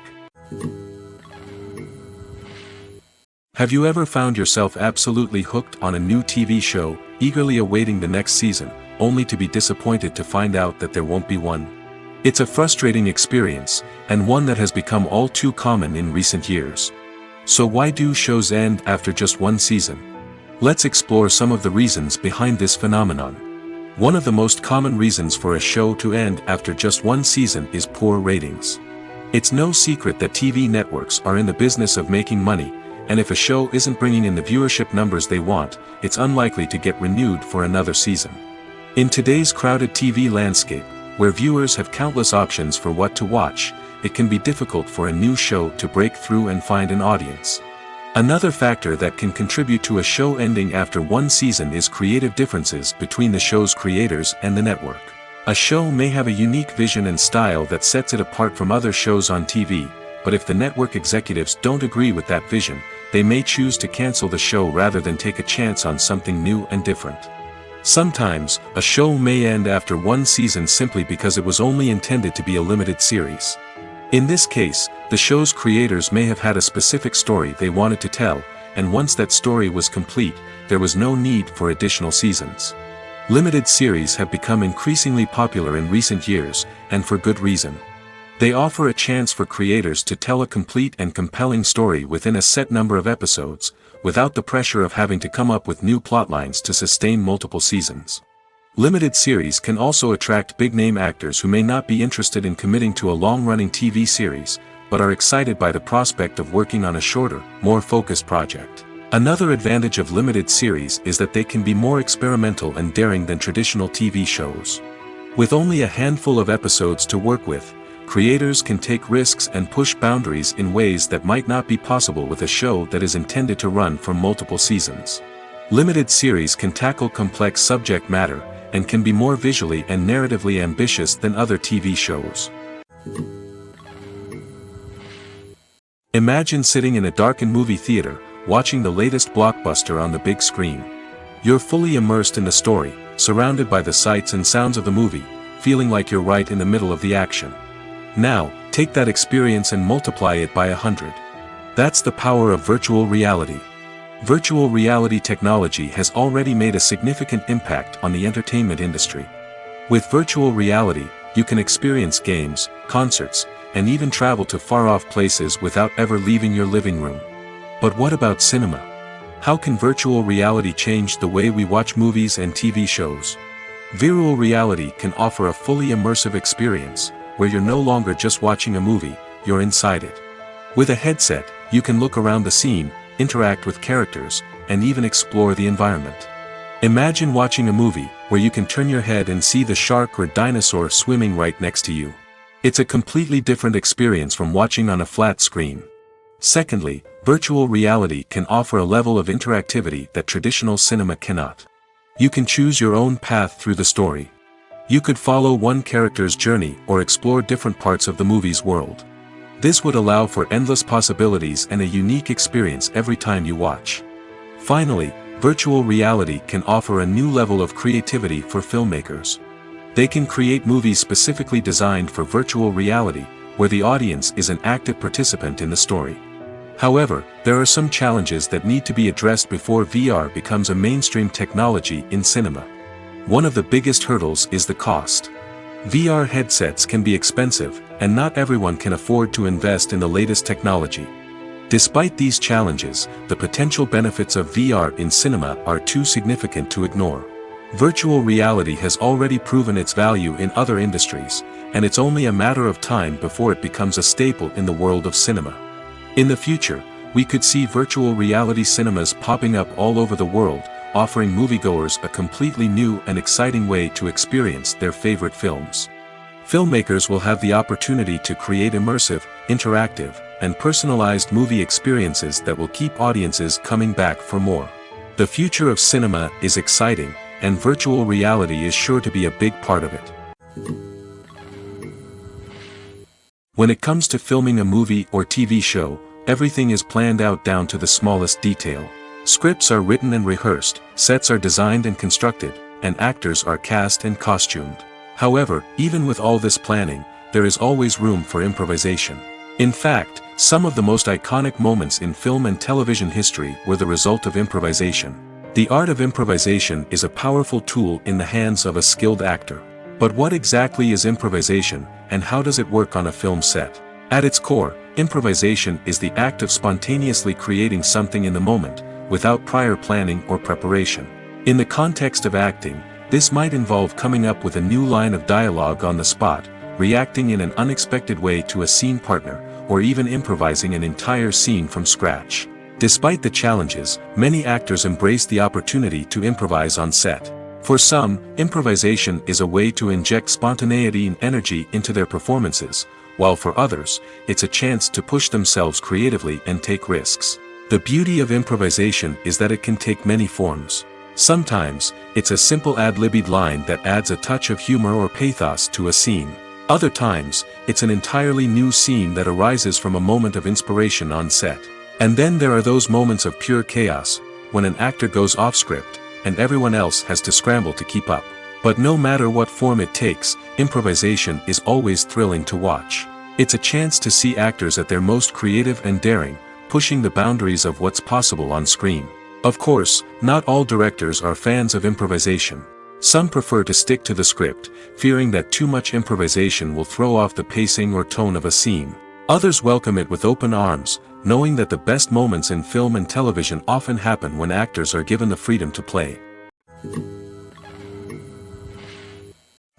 Have you ever found yourself absolutely hooked on a new TV show, eagerly awaiting the next season, only to be disappointed to find out that there won't be one? It's a frustrating experience, and one that has become all too common in recent years. So why do shows end after just one season? Let's explore some of the reasons behind this phenomenon. One of the most common reasons for a show to end after just one season is poor ratings. It's no secret that TV networks are in the business of making money, and if a show isn't bringing in the viewership numbers they want, it's unlikely to get renewed for another season. In today's crowded TV landscape, where viewers have countless options for what to watch, it can be difficult for a new show to break through and find an audience. Another factor that can contribute to a show ending after one season is creative differences between the show's creators and the network. A show may have a unique vision and style that sets it apart from other shows on TV, but if the network executives don't agree with that vision, they may choose to cancel the show rather than take a chance on something new and different. Sometimes, a show may end after one season simply because it was only intended to be a limited series. In this case, the show's creators may have had a specific story they wanted to tell, and once that story was complete, there was no need for additional seasons. Limited series have become increasingly popular in recent years, and for good reason. They offer a chance for creators to tell a complete and compelling story within a set number of episodes, without the pressure of having to come up with new plotlines to sustain multiple seasons. Limited series can also attract big-name actors who may not be interested in committing to a long-running TV series, but are excited by the prospect of working on a shorter, more focused project. Another advantage of limited series is that they can be more experimental and daring than traditional TV shows. With only a handful of episodes to work with, creators can take risks and push boundaries in ways that might not be possible with a show that is intended to run for multiple seasons. Limited series can tackle complex subject matter, and can be more visually and narratively ambitious than other TV shows. Imagine sitting in a darkened movie theater, watching the latest blockbuster on the big screen. You're fully immersed in the story, surrounded by the sights and sounds of the movie, feeling like you're right in the middle of the action. Now, take that experience and multiply it by 100. That's the power of virtual reality. Virtual reality technology has already made a significant impact on the entertainment industry. With virtual reality, you can experience games, concerts, and even travel to far-off places without ever leaving your living room. But what about cinema? How can virtual reality change the way we watch movies and TV shows? Virtual reality can offer a fully immersive experience, where you're no longer just watching a movie, you're inside it. With a headset, you can look around the scene, interact with characters, and even explore the environment. Imagine watching a movie where you can turn your head and see the shark or dinosaur swimming right next to you. It's a completely different experience from watching on a flat screen. Secondly, virtual reality can offer a level of interactivity that traditional cinema cannot. You can choose your own path through the story. You could follow one character's journey or explore different parts of the movie's world. This would allow for endless possibilities and a unique experience every time you watch. Finally, virtual reality can offer a new level of creativity for filmmakers. They can create movies specifically designed for virtual reality, where the audience is an active participant in the story. However, there are some challenges that need to be addressed before VR becomes a mainstream technology in cinema. One of the biggest hurdles is the cost. VR headsets can be expensive, and not everyone can afford to invest in the latest technology. Despite these challenges, the potential benefits of VR in cinema are too significant to ignore. Virtual reality has already proven its value in other industries, and it's only a matter of time before it becomes a staple in the world of cinema. In the future, we could see virtual reality cinemas popping up all over the world, offering moviegoers a completely new and exciting way to experience their favorite films. Filmmakers will have the opportunity to create immersive, interactive, and personalized movie experiences that will keep audiences coming back for more. The future of cinema is exciting, and virtual reality is sure to be a big part of it. When it comes to filming a movie or TV show, everything is planned out down to the smallest detail. Scripts are written and rehearsed, sets are designed and constructed, and actors are cast and costumed. However, even with all this planning, there is always room for improvisation. In fact, some of the most iconic moments in film and television history were the result of improvisation. The art of improvisation is a powerful tool in the hands of a skilled actor. But what exactly is improvisation, and how does it work on a film set? At its core, improvisation is the act of spontaneously creating something in the moment, without prior planning or preparation. In the context of acting, this might involve coming up with a new line of dialogue on the spot, reacting in an unexpected way to a scene partner, or even improvising an entire scene from scratch. Despite the challenges, many actors embrace the opportunity to improvise on set. For some, improvisation is a way to inject spontaneity and energy into their performances, while for others, it's a chance to push themselves creatively and take risks. The beauty of improvisation is that it can take many forms. Sometimes, it's a simple ad-libbed line that adds a touch of humor or pathos to a scene. Other times, it's an entirely new scene that arises from a moment of inspiration on set. And then there are those moments of pure chaos, when an actor goes off script, and everyone else has to scramble to keep up. But no matter what form it takes, improvisation is always thrilling to watch. It's a chance to see actors at their most creative and daring, pushing the boundaries of what's possible on screen. Of course, not all directors are fans of improvisation. Some prefer to stick to the script, fearing that too much improvisation will throw off the pacing or tone of a scene. Others welcome it with open arms, knowing that the best moments in film and television often happen when actors are given the freedom to play.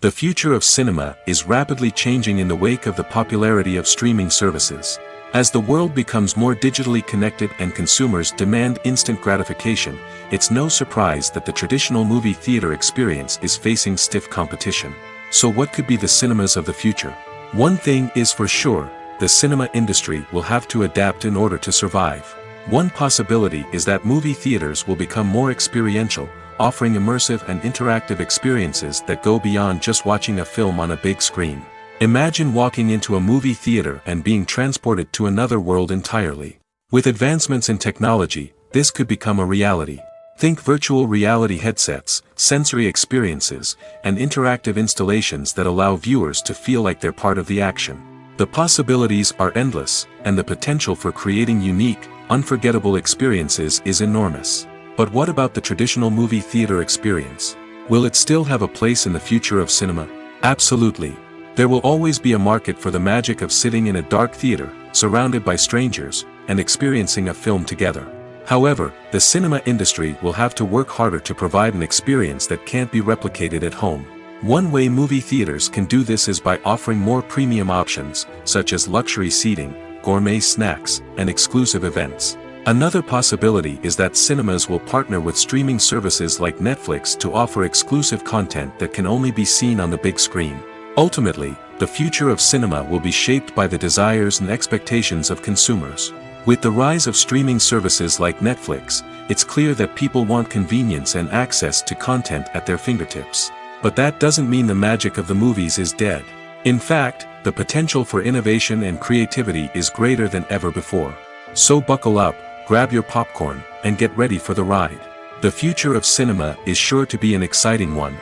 The future of cinema is rapidly changing in the wake of the popularity of streaming services. As the world becomes more digitally connected and consumers demand instant gratification, it's no surprise that the traditional movie theater experience is facing stiff competition. So what could be the cinemas of the future? One thing is for sure, the cinema industry will have to adapt in order to survive. One possibility is that movie theaters will become more experiential, offering immersive and interactive experiences that go beyond just watching a film on a big screen. Imagine walking into a movie theater and being transported to another world entirely. With advancements in technology, this could become a reality. Think virtual reality headsets, sensory experiences, and interactive installations that allow viewers to feel like they're part of the action. The possibilities are endless, and the potential for creating unique, unforgettable experiences is enormous. But what about the traditional movie theater experience? Will it still have a place in the future of cinema? Absolutely. There will always be a market for the magic of sitting in a dark theater, surrounded by strangers, and experiencing a film together. However, the cinema industry will have to work harder to provide an experience that can't be replicated at home. One way movie theaters can do this is by offering more premium options, such as luxury seating, gourmet snacks, and exclusive events. Another possibility is that cinemas will partner with streaming services like Netflix to offer exclusive content that can only be seen on the big screen. Ultimately, the future of cinema will be shaped by the desires and expectations of consumers. With the rise of streaming services like Netflix, it's clear that people want convenience and access to content at their fingertips. But that doesn't mean the magic of the movies is dead. In fact, the potential for innovation and creativity is greater than ever before. So buckle up, grab your popcorn, and get ready for the ride. The future of cinema is sure to be an exciting one.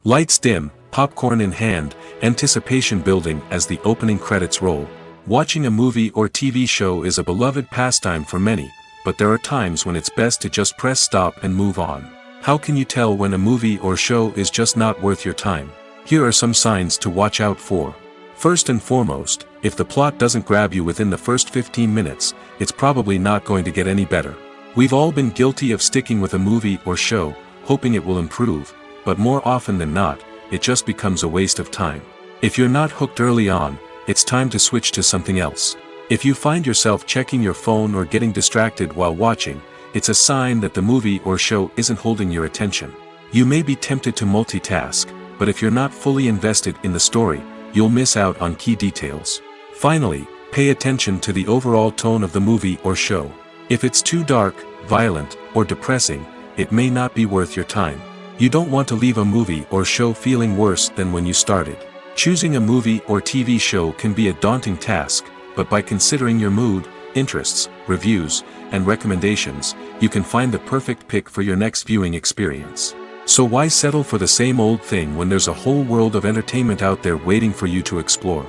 Lights dim, popcorn in hand, anticipation building as the opening credits roll. Watching a movie or TV show is a beloved pastime for many, but there are times when it's best to just press stop and move on. How can you tell when a movie or show is just not worth your time? Here are some signs to watch out for. First and foremost, if the plot doesn't grab you within the first 15 minutes, it's probably not going to get any better. We've all been guilty of sticking with a movie or show, hoping it will improve, but more often than not, it just becomes a waste of time. If you're not hooked early on, it's time to switch to something else. If you find yourself checking your phone or getting distracted while watching, it's a sign that the movie or show isn't holding your attention. You may be tempted to multitask, but if you're not fully invested in the story, you'll miss out on key details. Finally, pay attention to the overall tone of the movie or show. If it's too dark, violent, or depressing, it may not be worth your time. You don't want to leave a movie or show feeling worse than when you started. Choosing a movie or TV show can be a daunting task, but by considering your mood, interests, reviews, and recommendations, you can find the perfect pick for your next viewing experience. So why settle for the same old thing when there's a whole world of entertainment out there waiting for you to explore?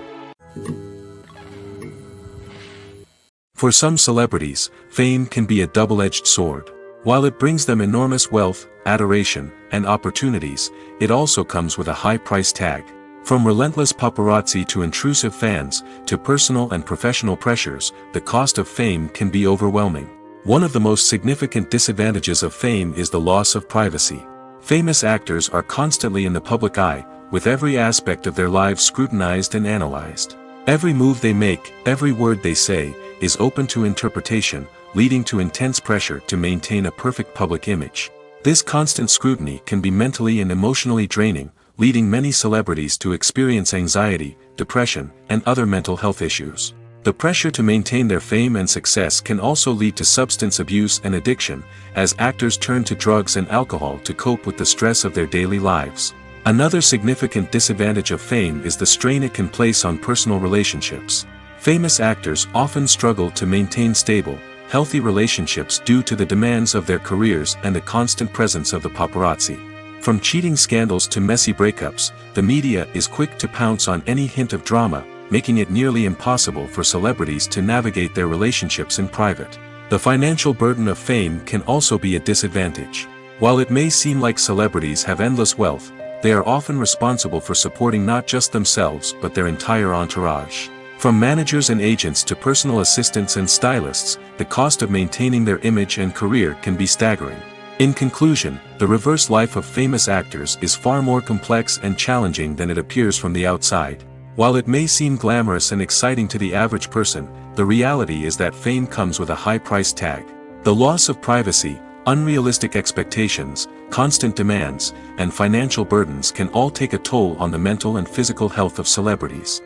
For some celebrities, fame can be a double-edged sword. While it brings them enormous wealth, adoration, and opportunities, it also comes with a high price tag. From relentless paparazzi to intrusive fans, to personal and professional pressures, the cost of fame can be overwhelming. One of the most significant disadvantages of fame is the loss of privacy. Famous actors are constantly in the public eye, with every aspect of their lives scrutinized and analyzed. Every move they make, every word they say, is open to interpretation, leading to intense pressure to maintain a perfect public image. This constant scrutiny can be mentally and emotionally draining, leading many celebrities to experience anxiety, depression, and other mental health issues. The pressure to maintain their fame and success can also lead to substance abuse and addiction, as actors turn to drugs and alcohol to cope with the stress of their daily lives. Another significant disadvantage of fame is the strain it can place on personal relationships. Famous actors often struggle to maintain stable, healthy relationships due to the demands of their careers and the constant presence of the paparazzi. From cheating scandals to messy breakups, the media is quick to pounce on any hint of drama, making it nearly impossible for celebrities to navigate their relationships in private. The financial burden of fame can also be a disadvantage. While it may seem like celebrities have endless wealth, they are often responsible for supporting not just themselves but their entire entourage. From managers and agents to personal assistants and stylists, the cost of maintaining their image and career can be staggering. In conclusion, the reverse life of famous actors is far more complex and challenging than it appears from the outside. While it may seem glamorous and exciting to the average person, the reality is that fame comes with a high price tag. The loss of privacy, unrealistic expectations, constant demands, and financial burdens can all take a toll on the mental and physical health of celebrities.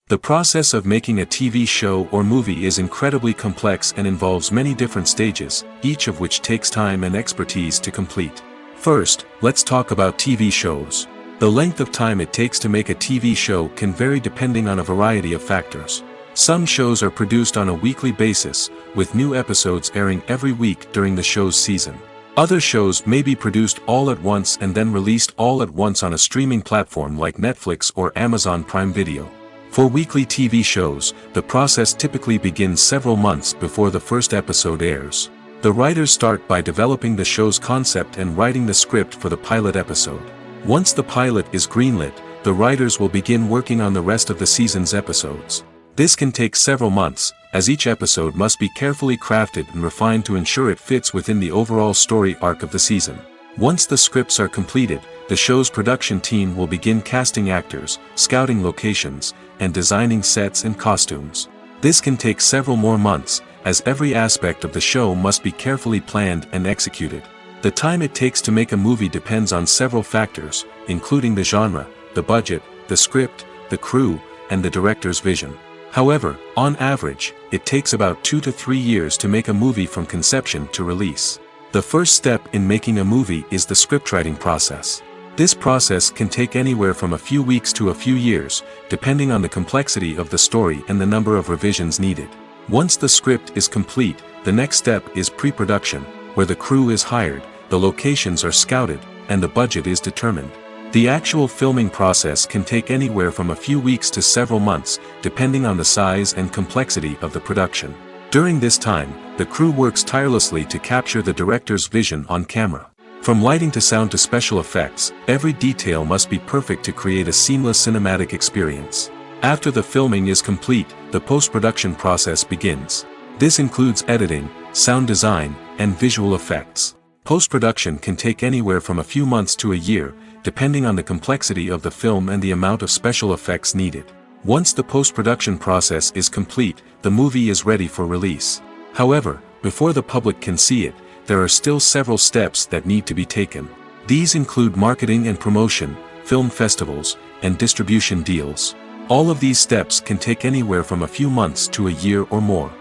The process of making a TV show or movie is incredibly complex and involves many different stages, each of which takes time and expertise to complete. First, let's talk about TV shows. The length of time it takes to make a TV show can vary depending on a variety of factors. Some shows are produced on a weekly basis, with new episodes airing every week during the show's season. Other shows may be produced all at once and then released all at once on a streaming platform like Netflix or Amazon Prime Video. For weekly TV shows, the process typically begins several months before the first episode airs. The writers start by developing the show's concept and writing the script for the pilot episode. Once the pilot is greenlit, the writers will begin working on the rest of the season's episodes. This can take several months, as each episode must be carefully crafted and refined to ensure it fits within the overall story arc of the season. Once the scripts are completed, the show's production team will begin casting actors, scouting locations, and designing sets and costumes. This can take several more months, as every aspect of the show must be carefully planned and executed. The time it takes to make a movie depends on several factors, including the genre, the budget, the script, the crew, and the director's vision. However, on average, it takes about 2 to 3 years to make a movie from conception to release. The first step in making a movie is the scriptwriting process. This process can take anywhere from a few weeks to a few years, depending on the complexity of the story and the number of revisions needed. Once the script is complete, the next step is pre-production, where the crew is hired, the locations are scouted, and the budget is determined. The actual filming process can take anywhere from a few weeks to several months, depending on the size and complexity of the production. During this time, the crew works tirelessly to capture the director's vision on camera. From lighting to sound to special effects, every detail must be perfect to create a seamless cinematic experience. After the filming is complete, the post-production process begins. This includes editing, sound design, and visual effects. Post-production can take anywhere from a few months to a year, depending on the complexity of the film and the amount of special effects needed. Once the post-production process is complete, the movie is ready for release. However, before the public can see it, there are still several steps that need to be taken. These include marketing and promotion, film festivals, and distribution deals. All of these steps can take anywhere from a few months to a year or more.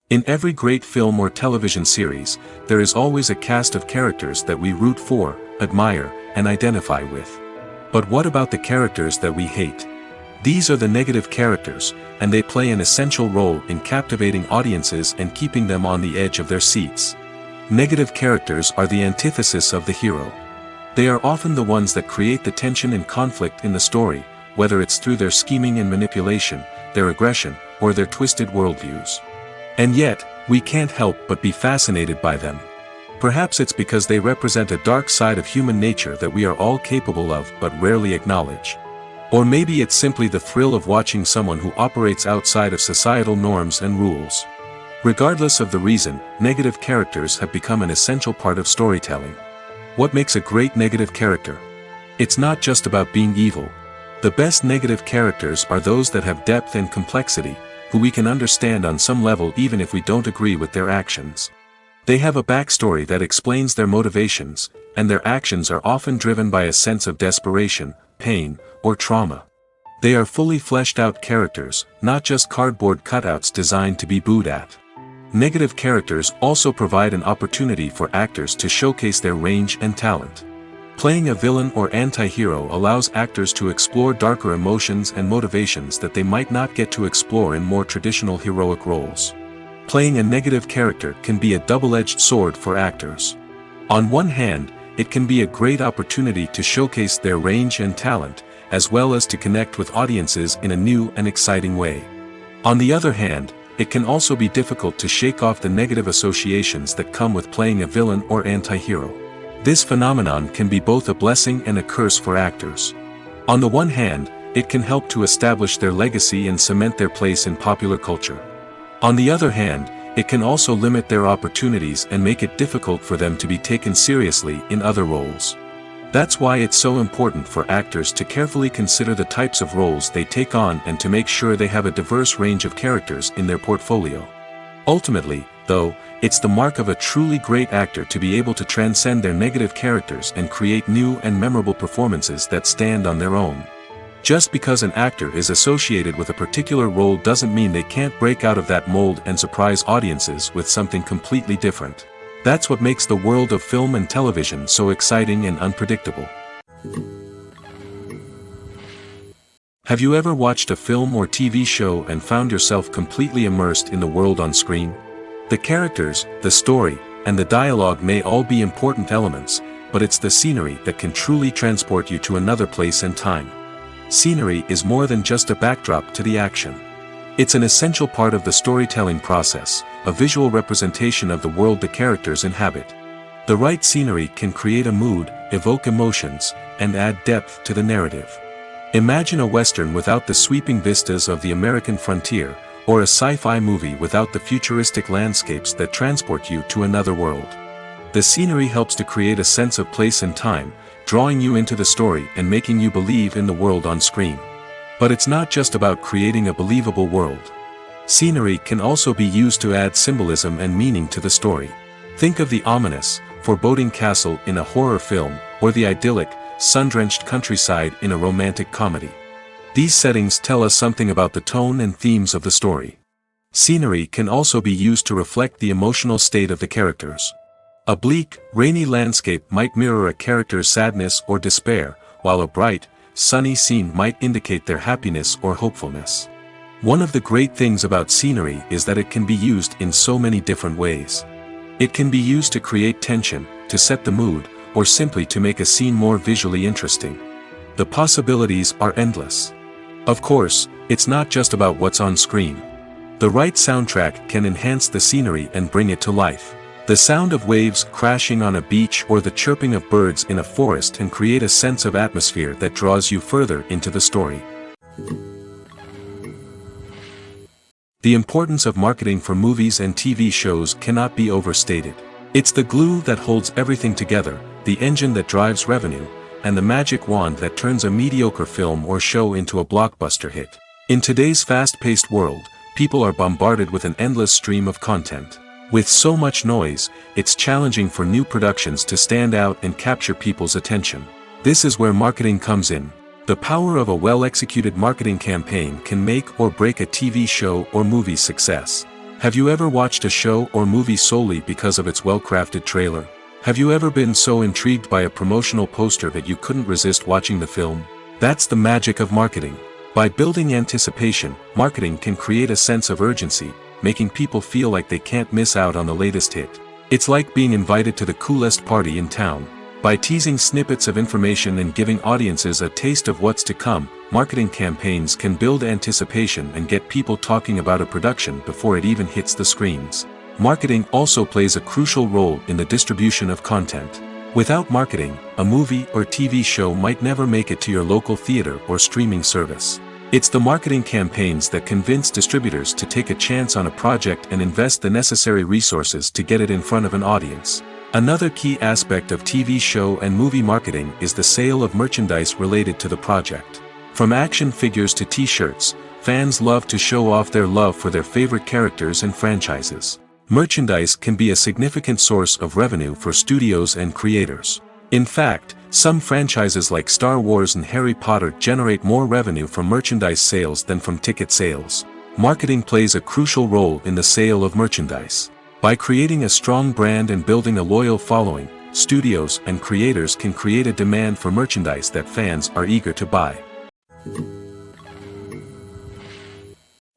In every great film or television series, there is always a cast of characters that we root for, admire, and identify with. But what about the characters that we hate? These are the negative characters, and they play an essential role in captivating audiences and keeping them on the edge of their seats. Negative characters are the antithesis of the hero. They are often the ones that create the tension and conflict in the story, whether it's through their scheming and manipulation, their aggression, or their twisted worldviews. And yet, we can't help but be fascinated by them. Perhaps it's because they represent a dark side of human nature that we are all capable of but rarely acknowledge. Or maybe it's simply the thrill of watching someone who operates outside of societal norms and rules. Regardless of the reason, negative characters have become an essential part of storytelling. What makes a great negative character? It's not just about being evil. The best negative characters are those that have depth and complexity, who we can understand on some level even if we don't agree with their actions. They have a backstory that explains their motivations, and their actions are often driven by a sense of desperation, pain, or trauma. They are fully fleshed out characters, not just cardboard cutouts designed to be booed at. Negative characters also provide an opportunity for actors to showcase their range and talent. Playing a villain or anti-hero allows actors to explore darker emotions and motivations that they might not get to explore in more traditional heroic roles. Playing a negative character can be a double-edged sword for actors. On one hand, it can be a great opportunity to showcase their range and talent, as well as to connect with audiences in a new and exciting way. On the other hand, it can also be difficult to shake off the negative associations that come with playing a villain or anti-hero. This phenomenon can be both a blessing and a curse for actors. On the one hand, it can help to establish their legacy and cement their place in popular culture. On the other hand, it can also limit their opportunities and make it difficult for them to be taken seriously in other roles. That's why it's so important for actors to carefully consider the types of roles they take on and to make sure they have a diverse range of characters in their portfolio. Ultimately, though, it's the mark of a truly great actor to be able to transcend their negative characters and create new and memorable performances that stand on their own. Just because an actor is associated with a particular role doesn't mean they can't break out of that mold and surprise audiences with something completely different. That's what makes the world of film and television so exciting and unpredictable. Have you ever watched a film or TV show and found yourself completely immersed in the world on screen? The characters, the story, and the dialogue may all be important elements, but it's the scenery that can truly transport you to another place and time. Scenery is more than just a backdrop to the action. It's an essential part of the storytelling process, a visual representation of the world the characters inhabit. The right scenery can create a mood, evoke emotions, and add depth to the narrative. Imagine a Western without the sweeping vistas of the American frontier, or a sci-fi movie without the futuristic landscapes that transport you to another world. The scenery helps to create a sense of place and time, drawing you into the story and making you believe in the world on screen. But it's not just about creating a believable world. Scenery can also be used to add symbolism and meaning to the story. Think of the ominous, foreboding castle in a horror film, or the idyllic, sun-drenched countryside in a romantic comedy. These settings tell us something about the tone and themes of the story. Scenery can also be used to reflect the emotional state of the characters. A bleak, rainy landscape might mirror a character's sadness or despair, while a bright, sunny scene might indicate their happiness or hopefulness. One of the great things about scenery is that it can be used in so many different ways. It can be used to create tension, to set the mood, or simply to make a scene more visually interesting. The possibilities are endless. Of course, it's not just about what's on screen. The right soundtrack can enhance the scenery and bring it to life. The sound of waves crashing on a beach or the chirping of birds in a forest can create a sense of atmosphere that draws you further into the story. The importance of marketing for movies and TV shows cannot be overstated. It's the glue that holds everything together, the engine that drives revenue, and the magic wand that turns a mediocre film or show into a blockbuster hit. In today's fast-paced world, people are bombarded with an endless stream of content. With so much noise, it's challenging for new productions to stand out and capture people's attention. This is where marketing comes in. The power of a well-executed marketing campaign can make or break a TV show or movie's success. Have you ever watched a show or movie solely because of its well-crafted trailer? Have you ever been so intrigued by a promotional poster that you couldn't resist watching the film? That's the magic of marketing. By building anticipation, marketing can create a sense of urgency, making people feel like they can't miss out on the latest hit. It's like being invited to the coolest party in town. By teasing snippets of information and giving audiences a taste of what's to come, marketing campaigns can build anticipation and get people talking about a production before it even hits the screens. Marketing also plays a crucial role in the distribution of content. Without marketing, a movie or TV show might never make it to your local theater or streaming service. It's the marketing campaigns that convince distributors to take a chance on a project and invest the necessary resources to get it in front of an audience. Another key aspect of TV show and movie marketing is the sale of merchandise related to the project. From action figures to t-shirts, fans love to show off their love for their favorite characters and franchises. Merchandise can be a significant source of revenue for studios and creators. In fact, some franchises like Star Wars and Harry Potter generate more revenue from merchandise sales than from ticket sales. Marketing plays a crucial role in the sale of merchandise. By creating a strong brand and building a loyal following, studios and creators can create a demand for merchandise that fans are eager to buy.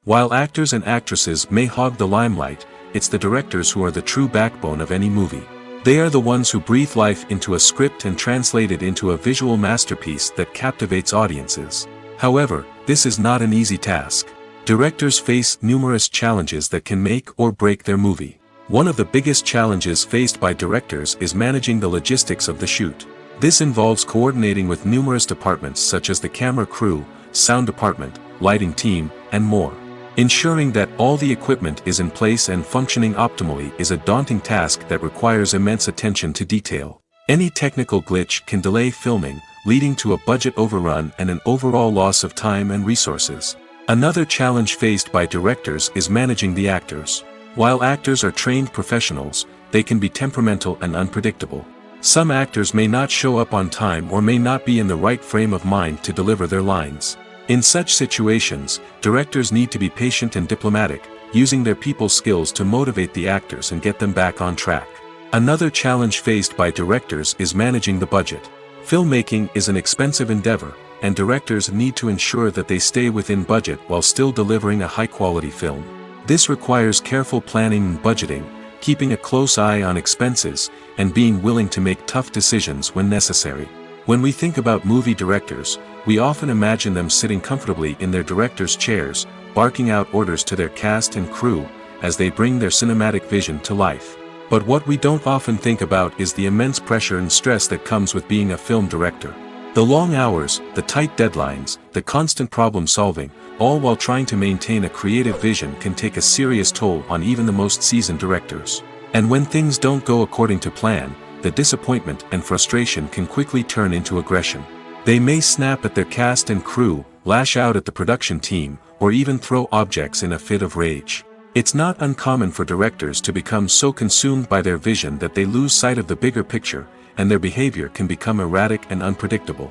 While actors and actresses may hog the limelight, it's the directors who are the true backbone of any movie. They are the ones who breathe life into a script and translate it into a visual masterpiece that captivates audiences. However, this is not an easy task. Directors face numerous challenges that can make or break their movie. One of the biggest challenges faced by directors is managing the logistics of the shoot. This involves coordinating with numerous departments such as the camera crew, sound department, lighting team, and more. Ensuring that all the equipment is in place and functioning optimally is a daunting task that requires immense attention to detail. Any technical glitch can delay filming, leading to a budget overrun and an overall loss of time and resources. Another challenge faced by directors is managing the actors. While actors are trained professionals, they can be temperamental and unpredictable. Some actors may not show up on time or may not be in the right frame of mind to deliver their lines. In such situations, directors need to be patient and diplomatic, using their people skills to motivate the actors and get them back on track. Another challenge faced by directors is managing the budget. Filmmaking is an expensive endeavor, and directors need to ensure that they stay within budget while still delivering a high-quality film. This requires careful planning and budgeting, keeping a close eye on expenses, and being willing to make tough decisions when necessary. When we think about movie directors, we often imagine them sitting comfortably in their director's chairs, barking out orders to their cast and crew, as they bring their cinematic vision to life. But what we don't often think about is the immense pressure and stress that comes with being a film director. The long hours, the tight deadlines, the constant problem solving, all while trying to maintain a creative vision can take a serious toll on even the most seasoned directors. And when things don't go according to plan, the disappointment and frustration can quickly turn into aggression. They may snap at their cast and crew, lash out at the production team, or even throw objects in a fit of rage. It's not uncommon for directors to become so consumed by their vision that they lose sight of the bigger picture, and their behavior can become erratic and unpredictable.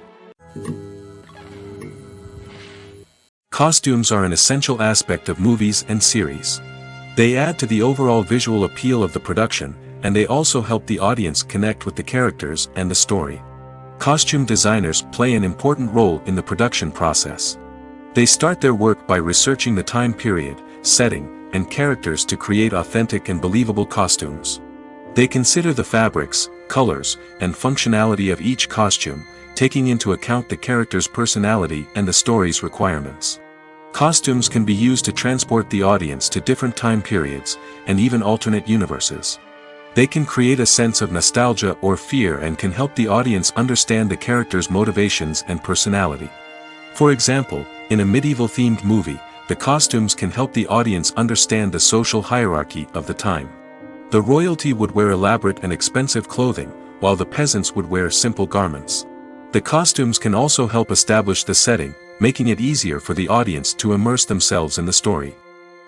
Costumes are an essential aspect of movies and series. They add to the overall visual appeal of the production, and they also help the audience connect with the characters and the story. Costume designers play an important role in the production process. They start their work by researching the time period, setting, and characters to create authentic and believable costumes. They consider the fabrics, colors, and functionality of each costume, taking into account the character's personality and the story's requirements. Costumes can be used to transport the audience to different time periods, and even alternate universes. They can create a sense of nostalgia or fear and can help the audience understand the character's motivations and personality. For example, in a medieval-themed movie, the costumes can help the audience understand the social hierarchy of the time. The royalty would wear elaborate and expensive clothing, while the peasants would wear simple garments. The costumes can also help establish the setting, making it easier for the audience to immerse themselves in the story.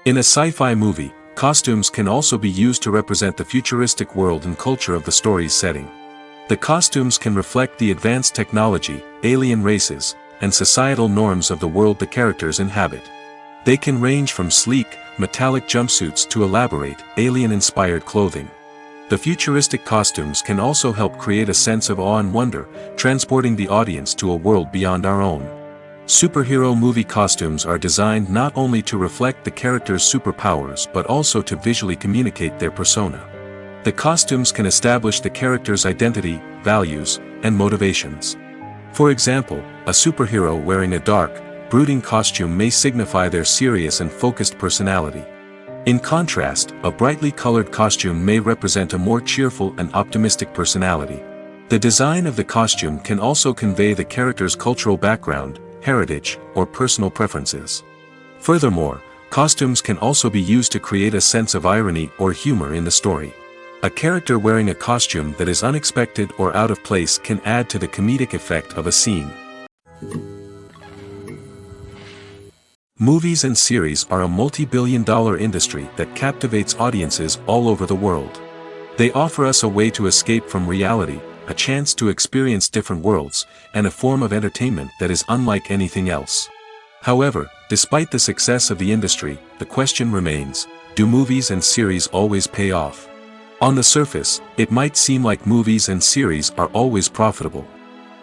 In a sci-fi movie, costumes can also be used to represent the futuristic world and culture of the story's setting. The costumes can reflect the advanced technology, alien races, and societal norms of the world the characters inhabit. They can range from sleek, metallic jumpsuits to elaborate, alien-inspired clothing. The futuristic costumes can also help create a sense of awe and wonder, transporting the audience to a world beyond our own. Superhero movie costumes are designed not only to reflect the character's superpowers but also to visually communicate their persona. The costumes can establish the character's identity, values, and motivations. For example, a superhero wearing a dark, brooding costume may signify their serious and focused personality. In contrast, a brightly colored costume may represent a more cheerful and optimistic personality. The design of the costume can also convey the character's cultural background, heritage, or personal preferences. Furthermore, costumes can also be used to create a sense of irony or humor in the story. A character wearing a costume that is unexpected or out of place can add to the comedic effect of a scene. Movies and series are a multi-billion-dollar industry that captivates audiences all over the world. They offer us a way to escape from reality, a chance to experience different worlds, and a form of entertainment that is unlike anything else. However, despite the success of the industry, the question remains, do movies and series always pay off? On the surface, it might seem like movies and series are always profitable.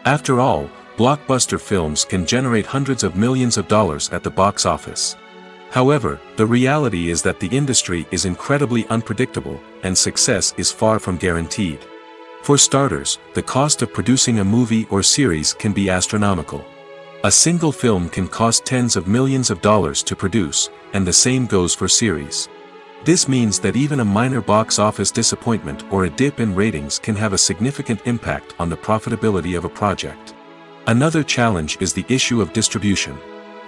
After all, blockbuster films can generate hundreds of millions of dollars at the box office. However, the reality is that the industry is incredibly unpredictable, and success is far from guaranteed. For starters, the cost of producing a movie or series can be astronomical. A single film can cost tens of millions of dollars to produce, and the same goes for series. This means that even a minor box office disappointment or a dip in ratings can have a significant impact on the profitability of a project. Another challenge is the issue of distribution.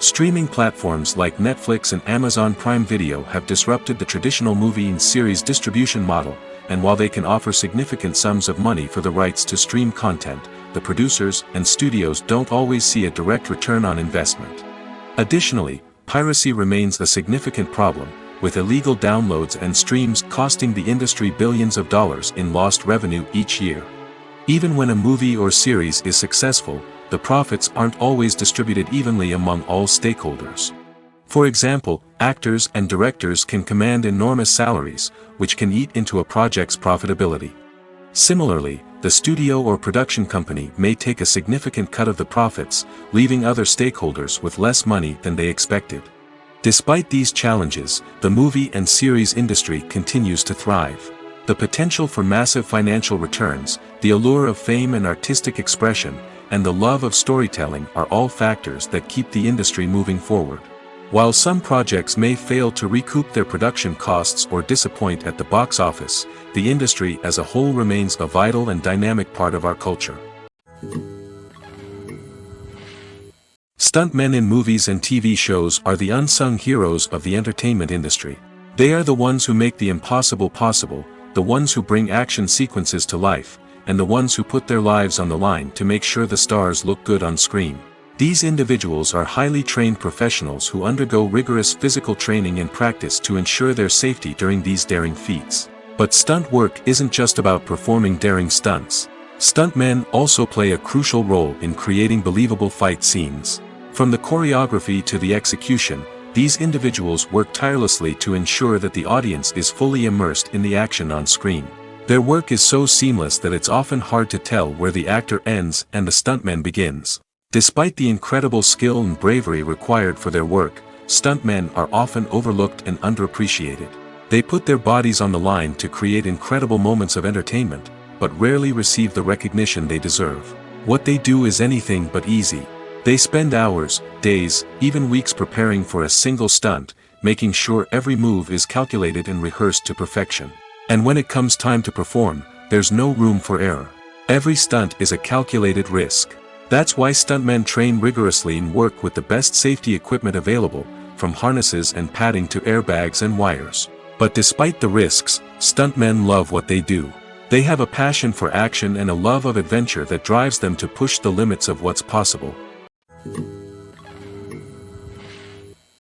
Streaming platforms like Netflix and Amazon Prime Video have disrupted the traditional movie and series distribution model, and while they can offer significant sums of money for the rights to stream content, the producers and studios don't always see a direct return on investment. Additionally, piracy remains a significant problem, with illegal downloads and streams costing the industry billions of dollars in lost revenue each year. Even when a movie or series is successful, the profits aren't always distributed evenly among all stakeholders. For example, actors and directors can command enormous salaries, which can eat into a project's profitability. Similarly, the studio or production company may take a significant cut of the profits, leaving other stakeholders with less money than they expected. Despite these challenges, the movie and series industry continues to thrive. The potential for massive financial returns, the allure of fame and artistic expression, and the love of storytelling are all factors that keep the industry moving forward. While some projects may fail to recoup their production costs or disappoint at the box office, the industry as a whole remains a vital and dynamic part of our culture. Stuntmen in movies and TV shows are the unsung heroes of the entertainment industry. They are the ones who make the impossible possible, the ones who bring action sequences to life, and the ones who put their lives on the line to make sure the stars look good on screen. These individuals are highly trained professionals who undergo rigorous physical training and practice to ensure their safety during these daring feats. But stunt work isn't just about performing daring stunts. Stuntmen also play a crucial role in creating believable fight scenes. From the choreography to the execution, these individuals work tirelessly to ensure that the audience is fully immersed in the action on screen. Their work is so seamless that it's often hard to tell where the actor ends and the stuntman begins. Despite the incredible skill and bravery required for their work, stuntmen are often overlooked and underappreciated. They put their bodies on the line to create incredible moments of entertainment, but rarely receive the recognition they deserve. What they do is anything but easy. They spend hours, days, even weeks preparing for a single stunt, making sure every move is calculated and rehearsed to perfection. And when it comes time to perform, there's no room for error. Every stunt is a calculated risk. That's why stuntmen train rigorously and work with the best safety equipment available, from harnesses and padding to airbags and wires. But despite the risks, stuntmen love what they do. They have a passion for action and a love of adventure that drives them to push the limits of what's possible.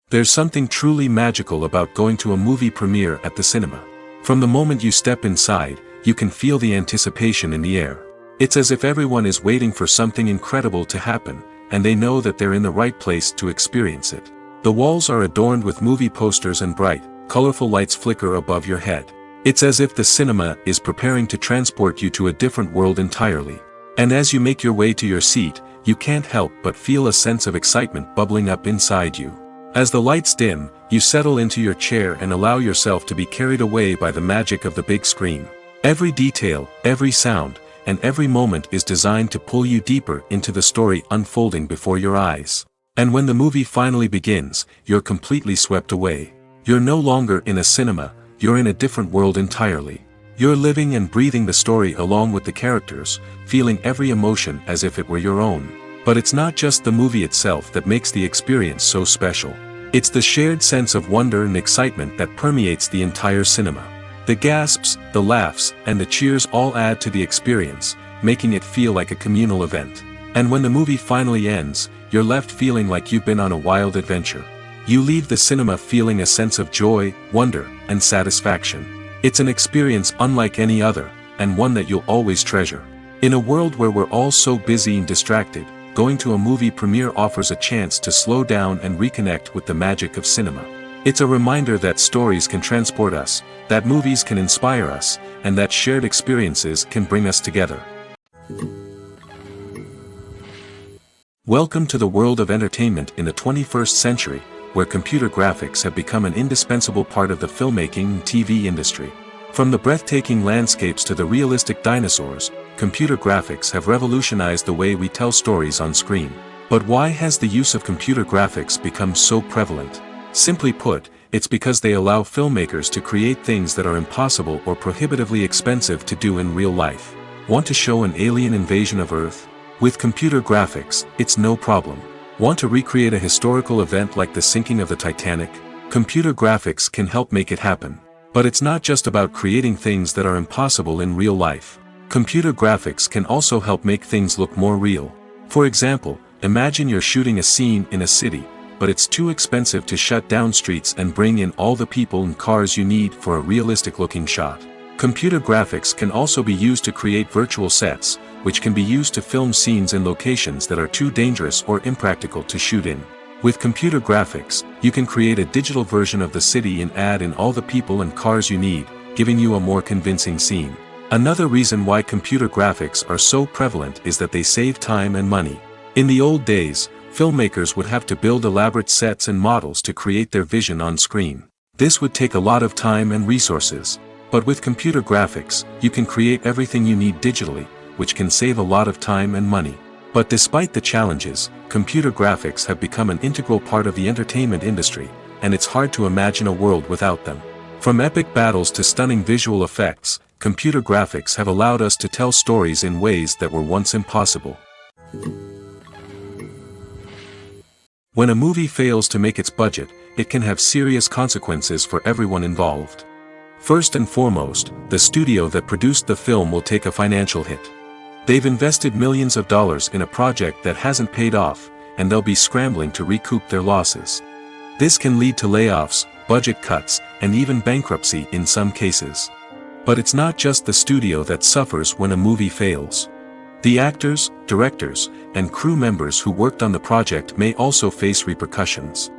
There's something truly magical about going to a movie premiere at the cinema. From the moment you step inside, you can feel the anticipation in the air. It's as if everyone is waiting for something incredible to happen, and they know that they're in the right place to experience it. The walls are adorned with movie posters and bright, colorful lights flicker above your head. It's as if the cinema is preparing to transport you to a different world entirely. And as you make your way to your seat, you can't help but feel a sense of excitement bubbling up inside you. As the lights dim, you settle into your chair and allow yourself to be carried away by the magic of the big screen. Every detail, every sound, and every moment is designed to pull you deeper into the story unfolding before your eyes. And when the movie finally begins, you're completely swept away. You're no longer in a cinema, you're in a different world entirely. You're living and breathing the story along with the characters, feeling every emotion as if it were your own. But it's not just the movie itself that makes the experience so special. It's the shared sense of wonder and excitement that permeates the entire cinema. The gasps, the laughs, and the cheers all add to the experience, making it feel like a communal event. And when the movie finally ends, you're left feeling like you've been on a wild adventure. You leave the cinema feeling a sense of joy, wonder, and satisfaction. It's an experience unlike any other, and one that you'll always treasure. In a world where we're all so busy and distracted, going to a movie premiere offers a chance to slow down and reconnect with the magic of cinema. It's a reminder that stories can transport us, that movies can inspire us, and that shared experiences can bring us together. Welcome to the world of entertainment in the 21st century, where computer graphics have become an indispensable part of the filmmaking and TV industry. From the breathtaking landscapes to the realistic dinosaurs, computer graphics have revolutionized the way we tell stories on screen. But why has the use of computer graphics become so prevalent? Simply put, it's because they allow filmmakers to create things that are impossible or prohibitively expensive to do in real life. Want to show an alien invasion of Earth? With computer graphics, it's no problem. Want to recreate a historical event like the sinking of the Titanic? Computer graphics can help make it happen. But it's not just about creating things that are impossible in real life. Computer graphics can also help make things look more real. For example, imagine you're shooting a scene in a city, but it's too expensive to shut down streets and bring in all the people and cars you need for a realistic-looking shot. Computer graphics can also be used to create virtual sets, which can be used to film scenes in locations that are too dangerous or impractical to shoot in. With computer graphics, you can create a digital version of the city and add in all the people and cars you need, giving you a more convincing scene. Another reason why computer graphics are so prevalent is that they save time and money. In the old days, filmmakers would have to build elaborate sets and models to create their vision on screen. This would take a lot of time and resources. But with computer graphics, you can create everything you need digitally, which can save a lot of time and money. But despite the challenges, computer graphics have become an integral part of the entertainment industry, and it's hard to imagine a world without them. From epic battles to stunning visual effects, computer graphics have allowed us to tell stories in ways that were once impossible. When a movie fails to make its budget, it can have serious consequences for everyone involved. First and foremost, the studio that produced the film will take a financial hit. They've invested millions of dollars in a project that hasn't paid off, and they'll be scrambling to recoup their losses. This can lead to layoffs, budget cuts, and even bankruptcy in some cases. But it's not just the studio that suffers when a movie fails. The actors, directors, and crew members who worked on the project may also face repercussions.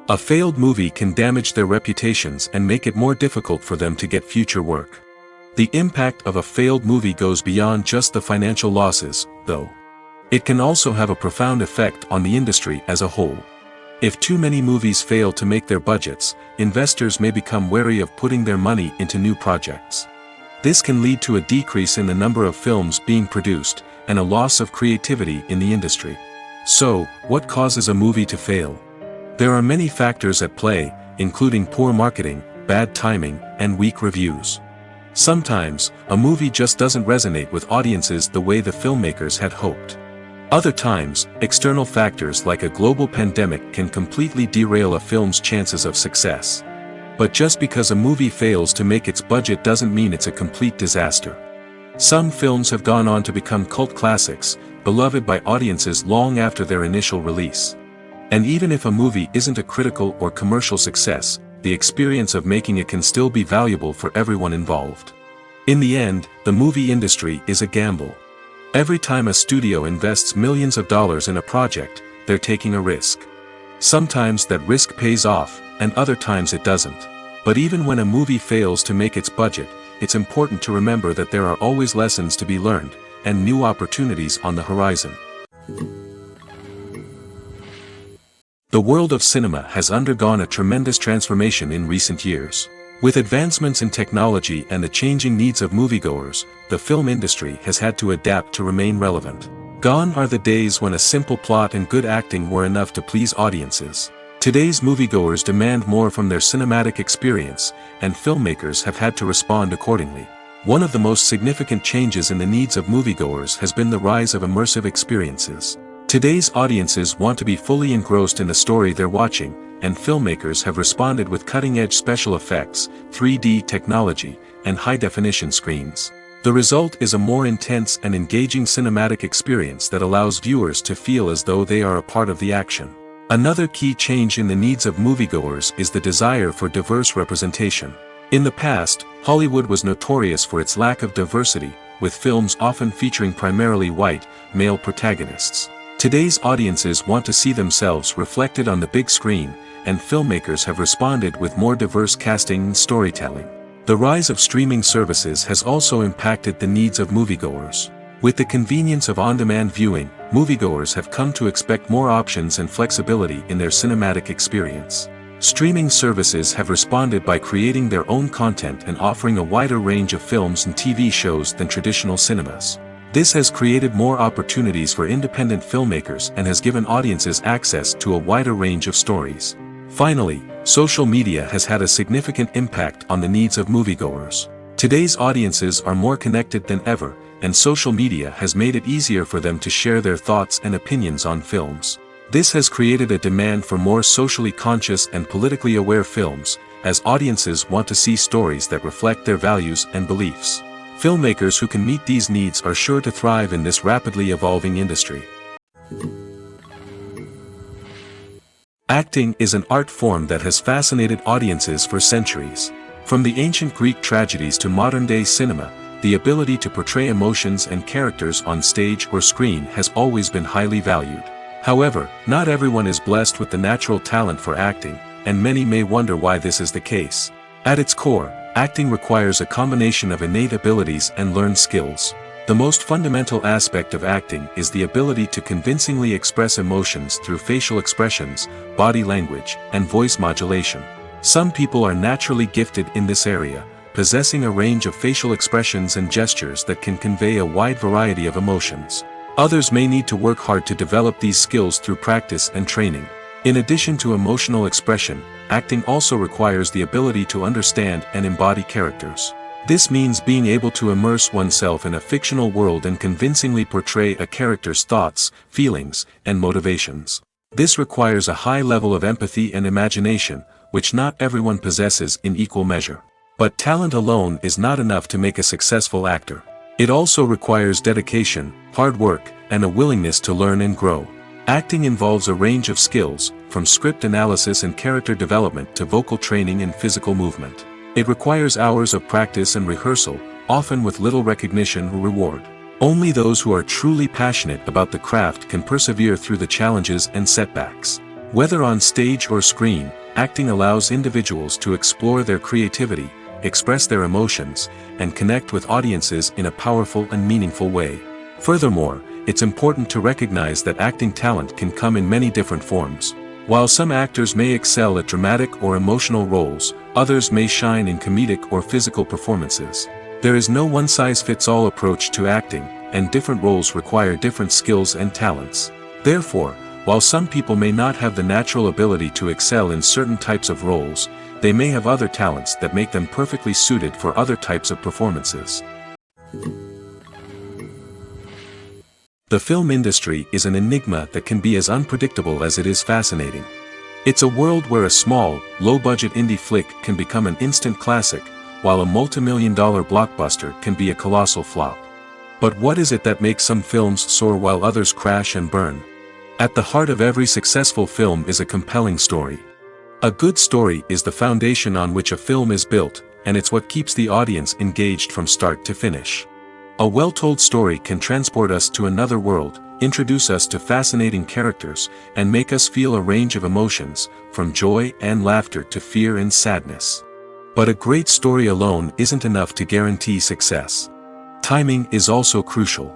A failed movie can damage their reputations and make it more difficult for them to get future work. The impact of a failed movie goes beyond just the financial losses, though. It can also have a profound effect on the industry as a whole. If too many movies fail to make their budgets, investors may become wary of putting their money into new projects. This can lead to a decrease in the number of films being produced, and a loss of creativity in the industry. So, what causes a movie to fail? There are many factors at play, including poor marketing, bad timing, and weak reviews. Sometimes, a movie just doesn't resonate with audiences the way the filmmakers had hoped. Other times, external factors like a global pandemic can completely derail a film's chances of success. But just because a movie fails to make its budget doesn't mean it's a complete disaster. Some films have gone on to become cult classics, beloved by audiences long after their initial release. And even if a movie isn't a critical or commercial success, the experience of making it can still be valuable for everyone involved. In the end, the movie industry is a gamble. Every time a studio invests millions of dollars in a project, they're taking a risk. Sometimes that risk pays off, and other times it doesn't. But even when a movie fails to make its budget, it's important to remember that there are always lessons to be learned, and new opportunities on the horizon. The world of cinema has undergone a tremendous transformation in recent years. With advancements in technology and the changing needs of moviegoers, the film industry has had to adapt to remain relevant. Gone are the days when a simple plot and good acting were enough to please audiences. Today's moviegoers demand more from their cinematic experience, and filmmakers have had to respond accordingly. One of the most significant changes in the needs of moviegoers has been the rise of immersive experiences. Today's audiences want to be fully engrossed in the story they're watching, and filmmakers have responded with cutting-edge special effects, 3D technology, and high-definition screens. The result is a more intense and engaging cinematic experience that allows viewers to feel as though they are a part of the action. Another key change in the needs of moviegoers is the desire for diverse representation. In the past, Hollywood was notorious for its lack of diversity, with films often featuring primarily white, male protagonists. Today's audiences want to see themselves reflected on the big screen, and filmmakers have responded with more diverse casting and storytelling. The rise of streaming services has also impacted the needs of moviegoers. With the convenience of on-demand viewing, moviegoers have come to expect more options and flexibility in their cinematic experience. Streaming services have responded by creating their own content and offering a wider range of films and TV shows than traditional cinemas. This has created more opportunities for independent filmmakers and has given audiences access to a wider range of stories. Finally, social media has had a significant impact on the needs of moviegoers. Today's audiences are more connected than ever, and social media has made it easier for them to share their thoughts and opinions on films. This has created a demand for more socially conscious and politically aware films, as audiences want to see stories that reflect their values and beliefs. Filmmakers who can meet these needs are sure to thrive in this rapidly evolving industry. Acting is an art form that has fascinated audiences for centuries. From the ancient Greek tragedies to modern-day cinema, the ability to portray emotions and characters on stage or screen has always been highly valued. However, not everyone is blessed with the natural talent for acting, and many may wonder why this is the case. At its core, acting requires a combination of innate abilities and learned skills. The most fundamental aspect of acting is the ability to convincingly express emotions through facial expressions, body language, and voice modulation. Some people are naturally gifted in this area, possessing a range of facial expressions and gestures that can convey a wide variety of emotions. Others may need to work hard to develop these skills through practice and training. In addition to emotional expression, acting also requires the ability to understand and embody characters. This means being able to immerse oneself in a fictional world and convincingly portray a character's thoughts, feelings, and motivations. This requires a high level of empathy and imagination, which not everyone possesses in equal measure. But talent alone is not enough to make a successful actor. It also requires dedication, hard work, and a willingness to learn and grow. Acting involves a range of skills, from script analysis and character development to vocal training and physical movement. It requires hours of practice and rehearsal, often with little recognition or reward. Only those who are truly passionate about the craft can persevere through the challenges and setbacks. Whether on stage or screen, acting allows individuals to explore their creativity, express their emotions, and connect with audiences in a powerful and meaningful way. Furthermore, it's important to recognize that acting talent can come in many different forms. While some actors may excel at dramatic or emotional roles, others may shine in comedic or physical performances. There is no one-size-fits-all approach to acting, and different roles require different skills and talents. Therefore, while some people may not have the natural ability to excel in certain types of roles, they may have other talents that make them perfectly suited for other types of performances. The film industry is an enigma that can be as unpredictable as it is fascinating. It's a world where a small, low-budget indie flick can become an instant classic, while a multi-million-dollar blockbuster can be a colossal flop. But what is it that makes some films soar while others crash and burn? At the heart of every successful film is a compelling story. A good story is the foundation on which a film is built, and it's what keeps the audience engaged from start to finish. A well-told story can transport us to another world, introduce us to fascinating characters, and make us feel a range of emotions, from joy and laughter to fear and sadness. But a great story alone isn't enough to guarantee success. Timing is also crucial.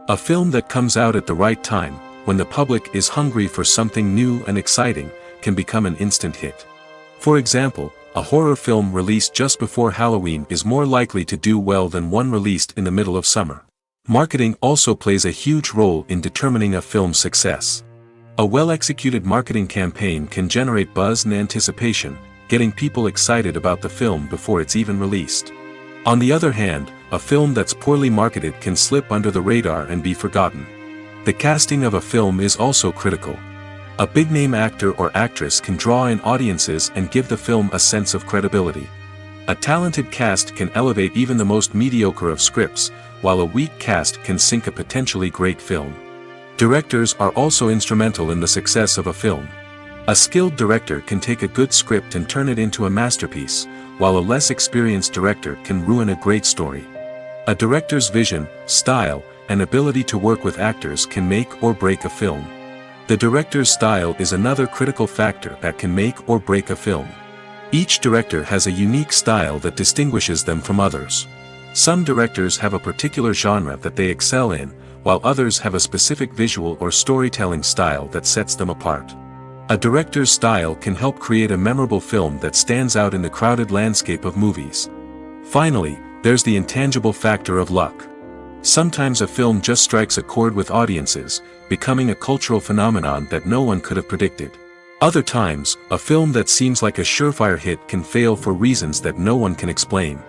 A film that comes out at the right time, when the public is hungry for something new and exciting, can become an instant hit. For example, a horror film released just before Halloween is more likely to do well than one released in the middle of summer. Marketing also plays a huge role in determining a film's success. A well-executed marketing campaign can generate buzz and anticipation, getting people excited about the film before it's even released. On the other hand, a film that's poorly marketed can slip under the radar and be forgotten. The casting of a film is also critical. A big-name actor or actress can draw in audiences and give the film a sense of credibility. A talented cast can elevate even the most mediocre of scripts, while a weak cast can sink a potentially great film. Directors are also instrumental in the success of a film. A skilled director can take a good script and turn it into a masterpiece, while a less experienced director can ruin a great story. A director's vision, style, and ability to work with actors can make or break a film. The director's style is another critical factor that can make or break a film. Each director has a unique style that distinguishes them from others. Some directors have a particular genre that they excel in, while others have a specific visual or storytelling style that sets them apart. A director's style can help create a memorable film that stands out in the crowded landscape of movies. Finally, there's the intangible factor of luck. Sometimes a film just strikes a chord with audiences, becoming a cultural phenomenon that no one could have predicted. Other times, a film that seems like a surefire hit can fail for reasons that no one can explain.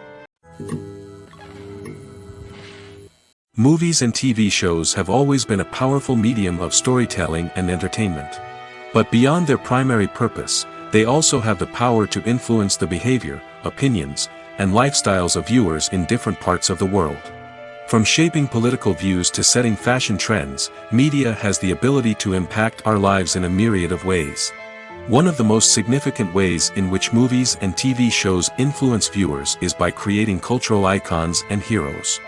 Movies and TV shows have always been a powerful medium of storytelling and entertainment. But beyond their primary purpose, they also have the power to influence the behavior, opinions, and lifestyles of viewers in different parts of the world. From shaping political views to setting fashion trends, media has the ability to impact our lives in a myriad of ways. One of the most significant ways in which movies and TV shows influence viewers is by creating cultural icons and heroes.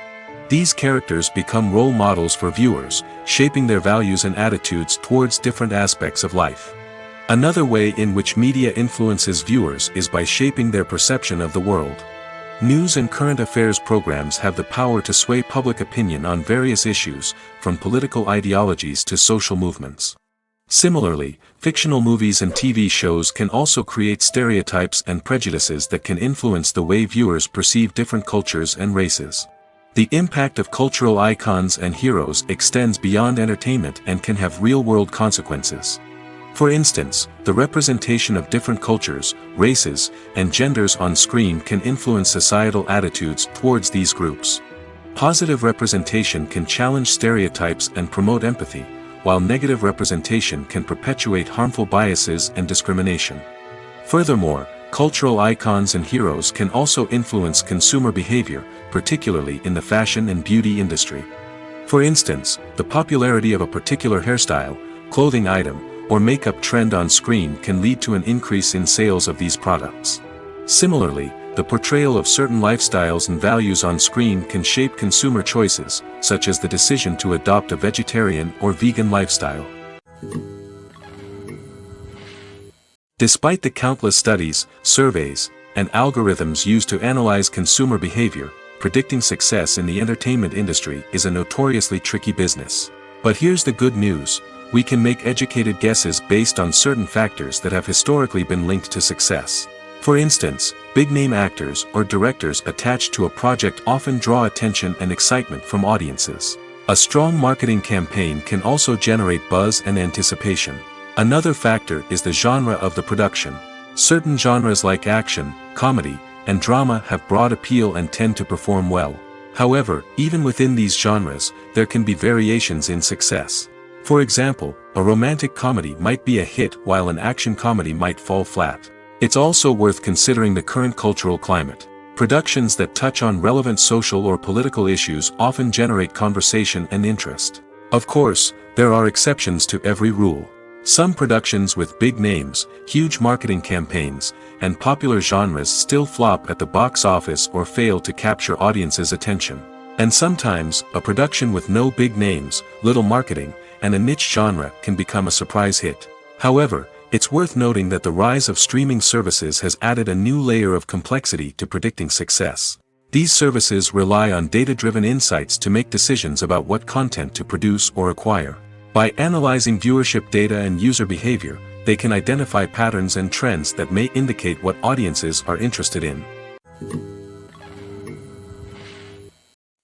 These characters become role models for viewers, shaping their values and attitudes towards different aspects of life. Another way in which media influences viewers is by shaping their perception of the world. News and current affairs programs have the power to sway public opinion on various issues, from political ideologies to social movements. Similarly, fictional movies and TV shows can also create stereotypes and prejudices that can influence the way viewers perceive different cultures and races. The impact of cultural icons and heroes extends beyond entertainment and can have real-world consequences. For instance, the representation of different cultures, races, and genders on screen can influence societal attitudes towards these groups. Positive representation can challenge stereotypes and promote empathy, while negative representation can perpetuate harmful biases and discrimination. Furthermore, cultural icons and heroes can also influence consumer behavior, particularly in the fashion and beauty industry. For instance, the popularity of a particular hairstyle, clothing item, or makeup trend on screen can lead to an increase in sales of these products. Similarly, the portrayal of certain lifestyles and values on screen can shape consumer choices, such as the decision to adopt a vegetarian or vegan lifestyle. Despite the countless studies, surveys, and algorithms used to analyze consumer behavior, predicting success in the entertainment industry is a notoriously tricky business. But here's the good news. We can make educated guesses based on certain factors that have historically been linked to success. For instance, big-name actors or directors attached to a project often draw attention and excitement from audiences. A strong marketing campaign can also generate buzz and anticipation. Another factor is the genre of the production. Certain genres like action, comedy, and drama have broad appeal and tend to perform well. However, even within these genres, there can be variations in success. For example, a romantic comedy might be a hit while an action comedy might fall flat. It's also worth considering the current cultural climate. Productions that touch on relevant social or political issues often generate conversation and interest. Of course, there are exceptions to every rule. Some productions with big names, huge marketing campaigns, and popular genres still flop at the box office or fail to capture audiences' attention. And sometimes, a production with no big names, little marketing, and a niche genre can become a surprise hit. However, it's worth noting that the rise of streaming services has added a new layer of complexity to predicting success. These services rely on data-driven insights to make decisions about what content to produce or acquire. By analyzing viewership data and user behavior, they can identify patterns and trends that may indicate what audiences are interested in.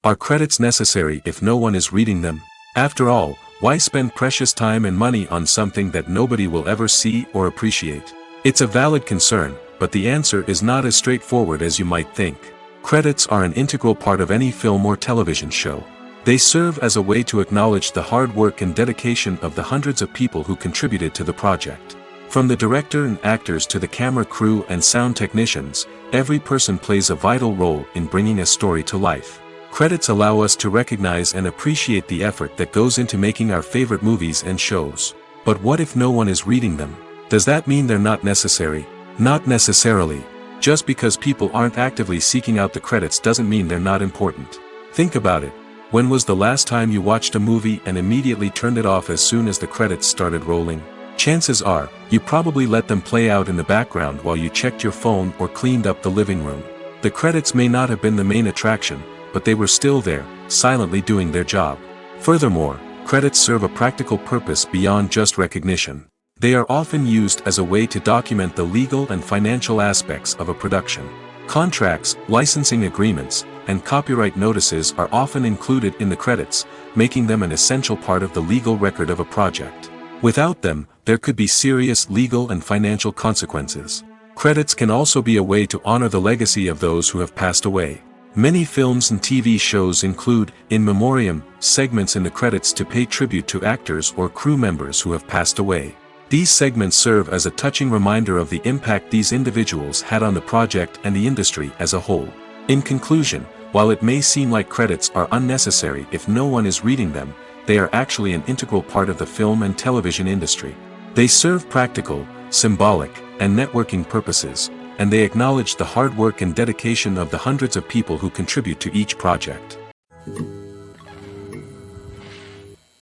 Are credits necessary if no one is reading them? After all, why spend precious time and money on something that nobody will ever see or appreciate? It's a valid concern, but the answer is not as straightforward as you might think. Credits are an integral part of any film or television show. They serve as a way to acknowledge the hard work and dedication of the hundreds of people who contributed to the project. From the director and actors to the camera crew and sound technicians, every person plays a vital role in bringing a story to life. Credits allow us to recognize and appreciate the effort that goes into making our favorite movies and shows. But what if no one is reading them? Does that mean they're not necessary? Not necessarily. Just because people aren't actively seeking out the credits doesn't mean they're not important. Think about it. When was the last time you watched a movie and immediately turned it off as soon as the credits started rolling? Chances are, you probably let them play out in the background while you checked your phone or cleaned up the living room. The credits may not have been the main attraction, but they were still there, silently doing their job. Furthermore, credits serve a practical purpose beyond just recognition. They are often used as a way to document the legal and financial aspects of a production. Contracts, licensing agreements, and copyright notices are often included in the credits, making them an essential part of the legal record of a project. Without them, there could be serious legal and financial consequences. Credits can also be a way to honor the legacy of those who have passed away. Many films and TV shows include, in memoriam, segments in the credits to pay tribute to actors or crew members who have passed away. These segments serve as a touching reminder of the impact these individuals had on the project and the industry as a whole. In conclusion, while it may seem like credits are unnecessary if no one is reading them, they are actually an integral part of the film and television industry. They serve practical, symbolic, and networking purposes, and they acknowledge the hard work and dedication of the hundreds of people who contribute to each project.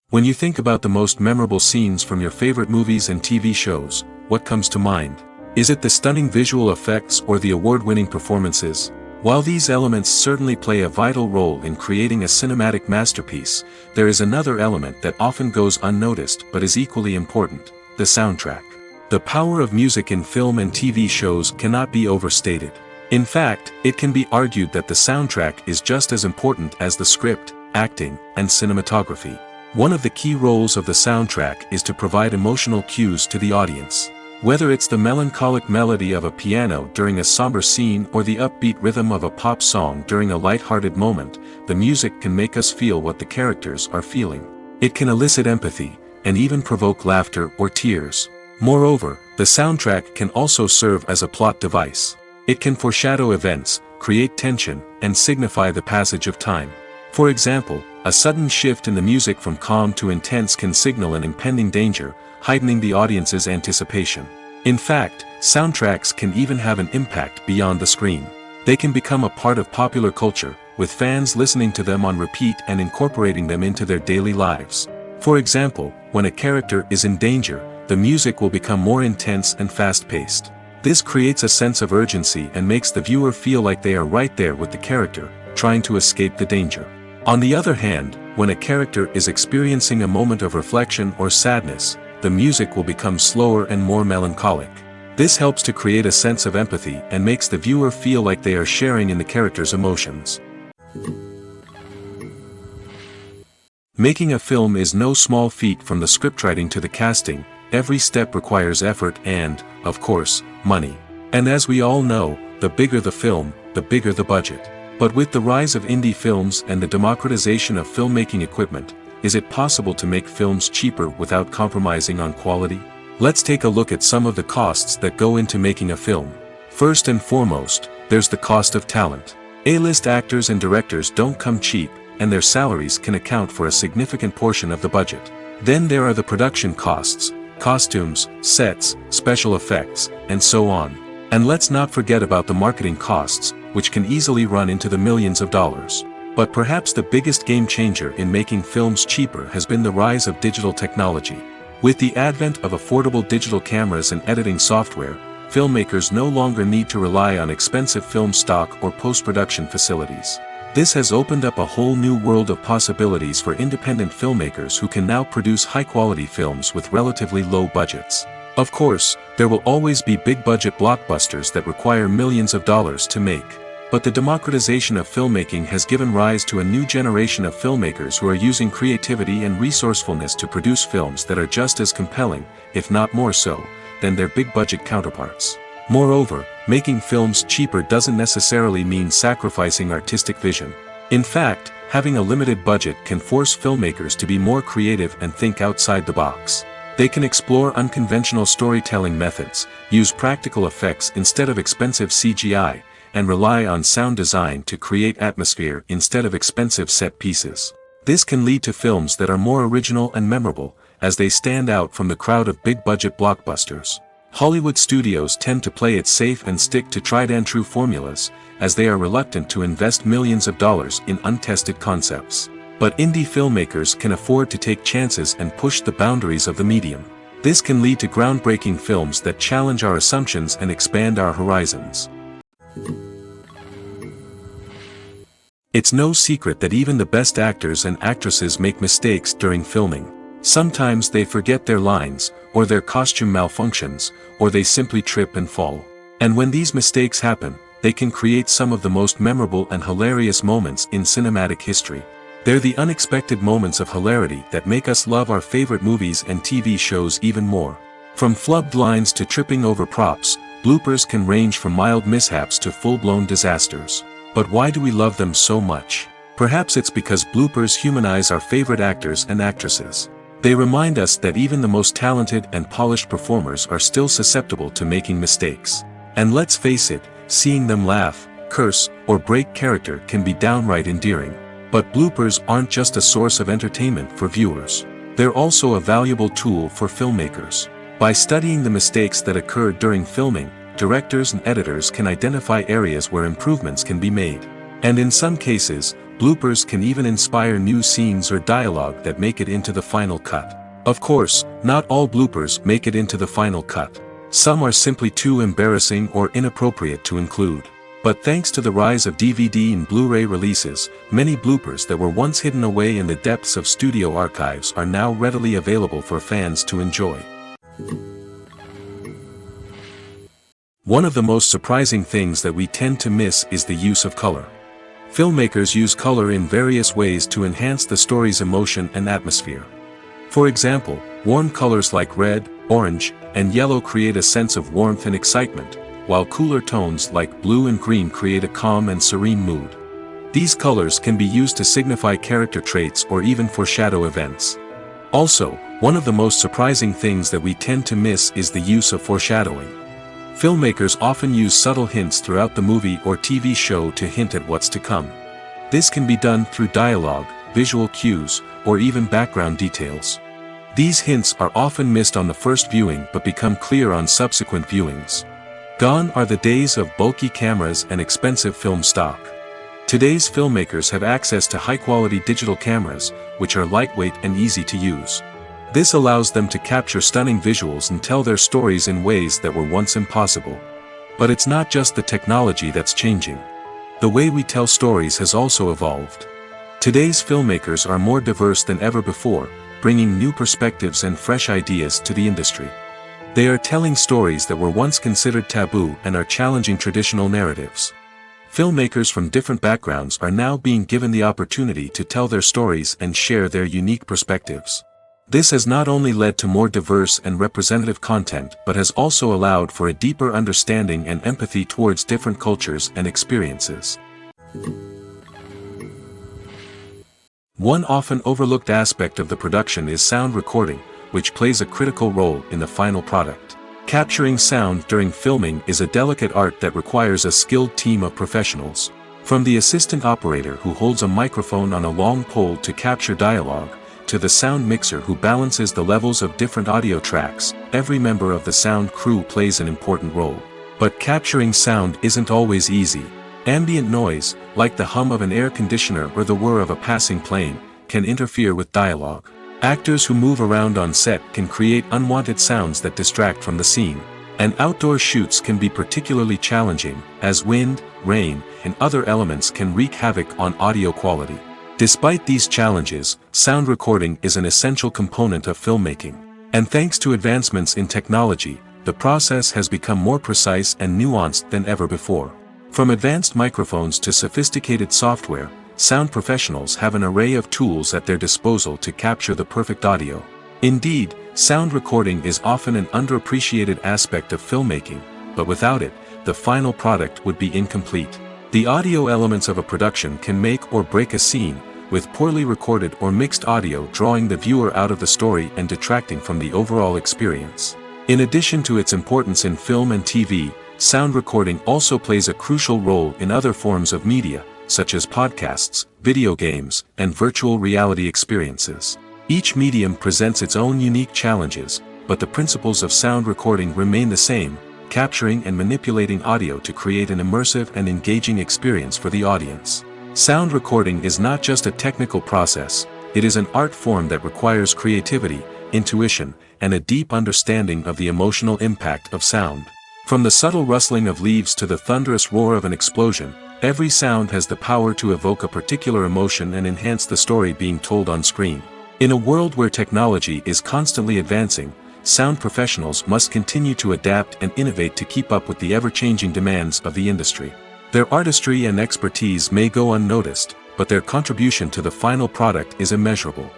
When you think about the most memorable scenes from your favorite movies and TV shows, what comes to mind? Is it the stunning visual effects or the award-winning performances? While these elements certainly play a vital role in creating a cinematic masterpiece, there is another element that often goes unnoticed but is equally important: the soundtrack. The power of music in film and TV shows cannot be overstated. In fact, it can be argued that the soundtrack is just as important as the script, acting, and cinematography. One of the key roles of the soundtrack is to provide emotional cues to the audience. Whether it's the melancholic melody of a piano during a somber scene or the upbeat rhythm of a pop song during a light-hearted moment, the music can make us feel what the characters are feeling. It can elicit empathy, and even provoke laughter or tears. Moreover, the soundtrack can also serve as a plot device. It can foreshadow events, create tension, and signify the passage of time. For example, a sudden shift in the music from calm to intense can signal an impending danger, heightening the audience's anticipation. In fact, soundtracks can even have an impact beyond the screen. They can become a part of popular culture, with fans listening to them on repeat and incorporating them into their daily lives. For example, when a character is in danger, the music will become more intense and fast-paced. This creates a sense of urgency and makes the viewer feel like they are right there with the character, trying to escape the danger. On the other hand, when a character is experiencing a moment of reflection or sadness, the music will become slower and more melancholic. This helps to create a sense of empathy and makes the viewer feel like they are sharing in the character's emotions. Making a film is no small feat. From the scriptwriting to the casting, every step requires effort and, of course, money. And as we all know, the bigger the film, the bigger the budget. But with the rise of indie films and the democratization of filmmaking equipment, is it possible to make films cheaper without compromising on quality? Let's take a look at some of the costs that go into making a film. First and foremost, there's the cost of talent. A-list actors and directors don't come cheap, and their salaries can account for a significant portion of the budget. Then there are the production costs, costumes, sets, special effects, and so on. And let's not forget about the marketing costs, which can easily run into the millions of dollars. But perhaps the biggest game changer in making films cheaper has been the rise of digital technology. With the advent of affordable digital cameras and editing software, filmmakers no longer need to rely on expensive film stock or post-production facilities. This has opened up a whole new world of possibilities for independent filmmakers who can now produce high-quality films with relatively low budgets. Of course, there will always be big-budget blockbusters that require millions of dollars to make. But the democratization of filmmaking has given rise to a new generation of filmmakers who are using creativity and resourcefulness to produce films that are just as compelling, if not more so, than their big-budget counterparts. Moreover, making films cheaper doesn't necessarily mean sacrificing artistic vision. In fact, having a limited budget can force filmmakers to be more creative and think outside the box. They can explore unconventional storytelling methods, use practical effects instead of expensive CGI, and rely on sound design to create atmosphere instead of expensive set pieces. This can lead to films that are more original and memorable, as they stand out from the crowd of big-budget blockbusters. Hollywood studios tend to play it safe and stick to tried-and-true formulas, as they are reluctant to invest millions of dollars in untested concepts. But indie filmmakers can afford to take chances and push the boundaries of the medium. This can lead to groundbreaking films that challenge our assumptions and expand our horizons. It's no secret that even the best actors and actresses make mistakes during filming. Sometimes they forget their lines, or their costume malfunctions, or they simply trip and fall. And when these mistakes happen, they can create some of the most memorable and hilarious moments in cinematic history. They're the unexpected moments of hilarity that make us love our favorite movies and TV shows even more. From flubbed lines to tripping over props, bloopers can range from mild mishaps to full-blown disasters. But why do we love them so much? Perhaps it's because bloopers humanize our favorite actors and actresses. They remind us that even the most talented and polished performers are still susceptible to making mistakes. And let's face it, seeing them laugh, curse, or break character can be downright endearing. But bloopers aren't just a source of entertainment for viewers. They're also a valuable tool for filmmakers. By studying the mistakes that occurred during filming, directors and editors can identify areas where improvements can be made. And in some cases, bloopers can even inspire new scenes or dialogue that make it into the final cut. Of course, not all bloopers make it into the final cut. Some are simply too embarrassing or inappropriate to include. But thanks to the rise of DVD and Blu-ray releases, many bloopers that were once hidden away in the depths of studio archives are now readily available for fans to enjoy. One of the most surprising things that we tend to miss is the use of color. Filmmakers use color in various ways to enhance the story's emotion and atmosphere. For example, warm colors like red, orange, and yellow create a sense of warmth and excitement, while cooler tones like blue and green create a calm and serene mood. These colors can be used to signify character traits or even foreshadow events. Also, one of the most surprising things that we tend to miss is the use of foreshadowing. Filmmakers often use subtle hints throughout the movie or TV show to hint at what's to come. This can be done through dialogue, visual cues, or even background details. These hints are often missed on the first viewing but become clear on subsequent viewings. Gone are the days of bulky cameras and expensive film stock. Today's filmmakers have access to high-quality digital cameras, which are lightweight and easy to use. This allows them to capture stunning visuals and tell their stories in ways that were once impossible. But it's not just the technology that's changing. The way we tell stories has also evolved. Today's filmmakers are more diverse than ever before, bringing new perspectives and fresh ideas to the industry. They are telling stories that were once considered taboo and are challenging traditional narratives. Filmmakers from different backgrounds are now being given the opportunity to tell their stories and share their unique perspectives. This has not only led to more diverse and representative content but has also allowed for a deeper understanding and empathy towards different cultures and experiences. One often overlooked aspect of the production is sound recording, which plays a critical role in the final product. Capturing sound during filming is a delicate art that requires a skilled team of professionals. From the assistant operator who holds a microphone on a long pole to capture dialogue, to the sound mixer who balances the levels of different audio tracks, every member of the sound crew plays an important role. But capturing sound isn't always easy. Ambient noise, like the hum of an air conditioner or the whir of a passing plane, can interfere with dialogue. Actors who move around on set can create unwanted sounds that distract from the scene. And outdoor shoots can be particularly challenging, as wind, rain, and other elements can wreak havoc on audio quality. Despite these challenges, sound recording is an essential component of filmmaking. And thanks to advancements in technology, the process has become more precise and nuanced than ever before. From advanced microphones to sophisticated software, sound professionals have an array of tools at their disposal to capture the perfect audio. Indeed, sound recording is often an underappreciated aspect of filmmaking, but without it, the final product would be incomplete. The audio elements of a production can make or break a scene, with poorly recorded or mixed audio drawing the viewer out of the story and detracting from the overall experience. In addition to its importance in film and TV, sound recording also plays a crucial role in other forms of media, such as podcasts, video games, and virtual reality experiences. Each medium presents its own unique challenges, but the principles of sound recording remain the same, capturing and manipulating audio to create an immersive and engaging experience for the audience. Sound recording is not just a technical process, it is an art form that requires creativity, intuition, and a deep understanding of the emotional impact of sound. From the subtle rustling of leaves to the thunderous roar of an explosion, every sound has the power to evoke a particular emotion and enhance the story being told on screen. In a world where technology is constantly advancing, sound professionals must continue to adapt and innovate to keep up with the ever-changing demands of the industry. Their artistry and expertise may go unnoticed, but their contribution to the final product is immeasurable.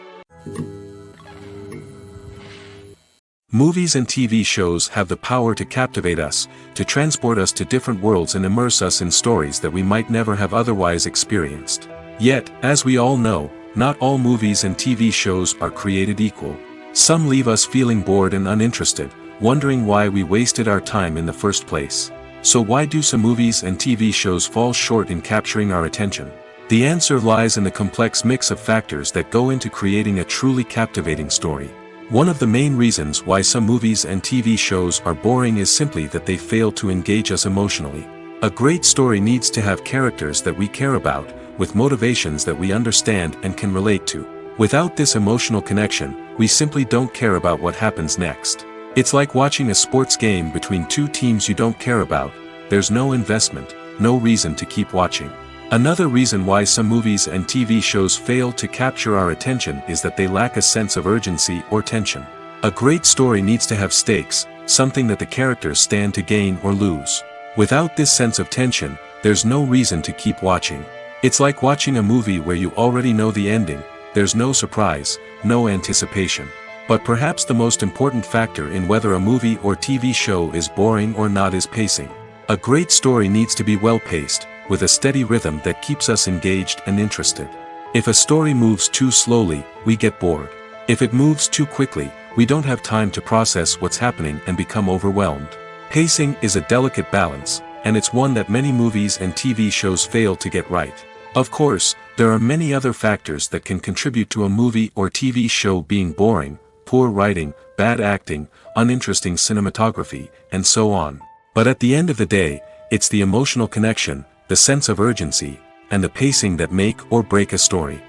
Movies and TV shows have the power to captivate us, to transport us to different worlds and immerse us in stories that we might never have otherwise experienced. Yet, as we all know, not all movies and TV shows are created equal. Some leave us feeling bored and uninterested, wondering why we wasted our time in the first place. So why do some movies and TV shows fall short in capturing our attention? The answer lies in the complex mix of factors that go into creating a truly captivating story. One of the main reasons why some movies and TV shows are boring is simply that they fail to engage us emotionally. A great story needs to have characters that we care about, with motivations that we understand and can relate to. Without this emotional connection, we simply don't care about what happens next. It's like watching a sports game between two teams you don't care about. There's no investment, no reason to keep watching. Another reason why some movies and TV shows fail to capture our attention is that they lack a sense of urgency or tension. A great story needs to have stakes, something that the characters stand to gain or lose. Without this sense of tension, there's no reason to keep watching. It's like watching a movie where you already know the ending, there's no surprise, no anticipation. But perhaps the most important factor in whether a movie or TV show is boring or not is pacing. A great story needs to be well-paced, with a steady rhythm that keeps us engaged and interested. If a story moves too slowly, we get bored. If it moves too quickly, we don't have time to process what's happening and become overwhelmed. Pacing is a delicate balance, and it's one that many movies and TV shows fail to get right. Of course, there are many other factors that can contribute to a movie or TV show being boring: poor writing, bad acting, uninteresting cinematography, and so on. But at the end of the day, it's the emotional connection, the sense of urgency, and the pacing that make or break a story.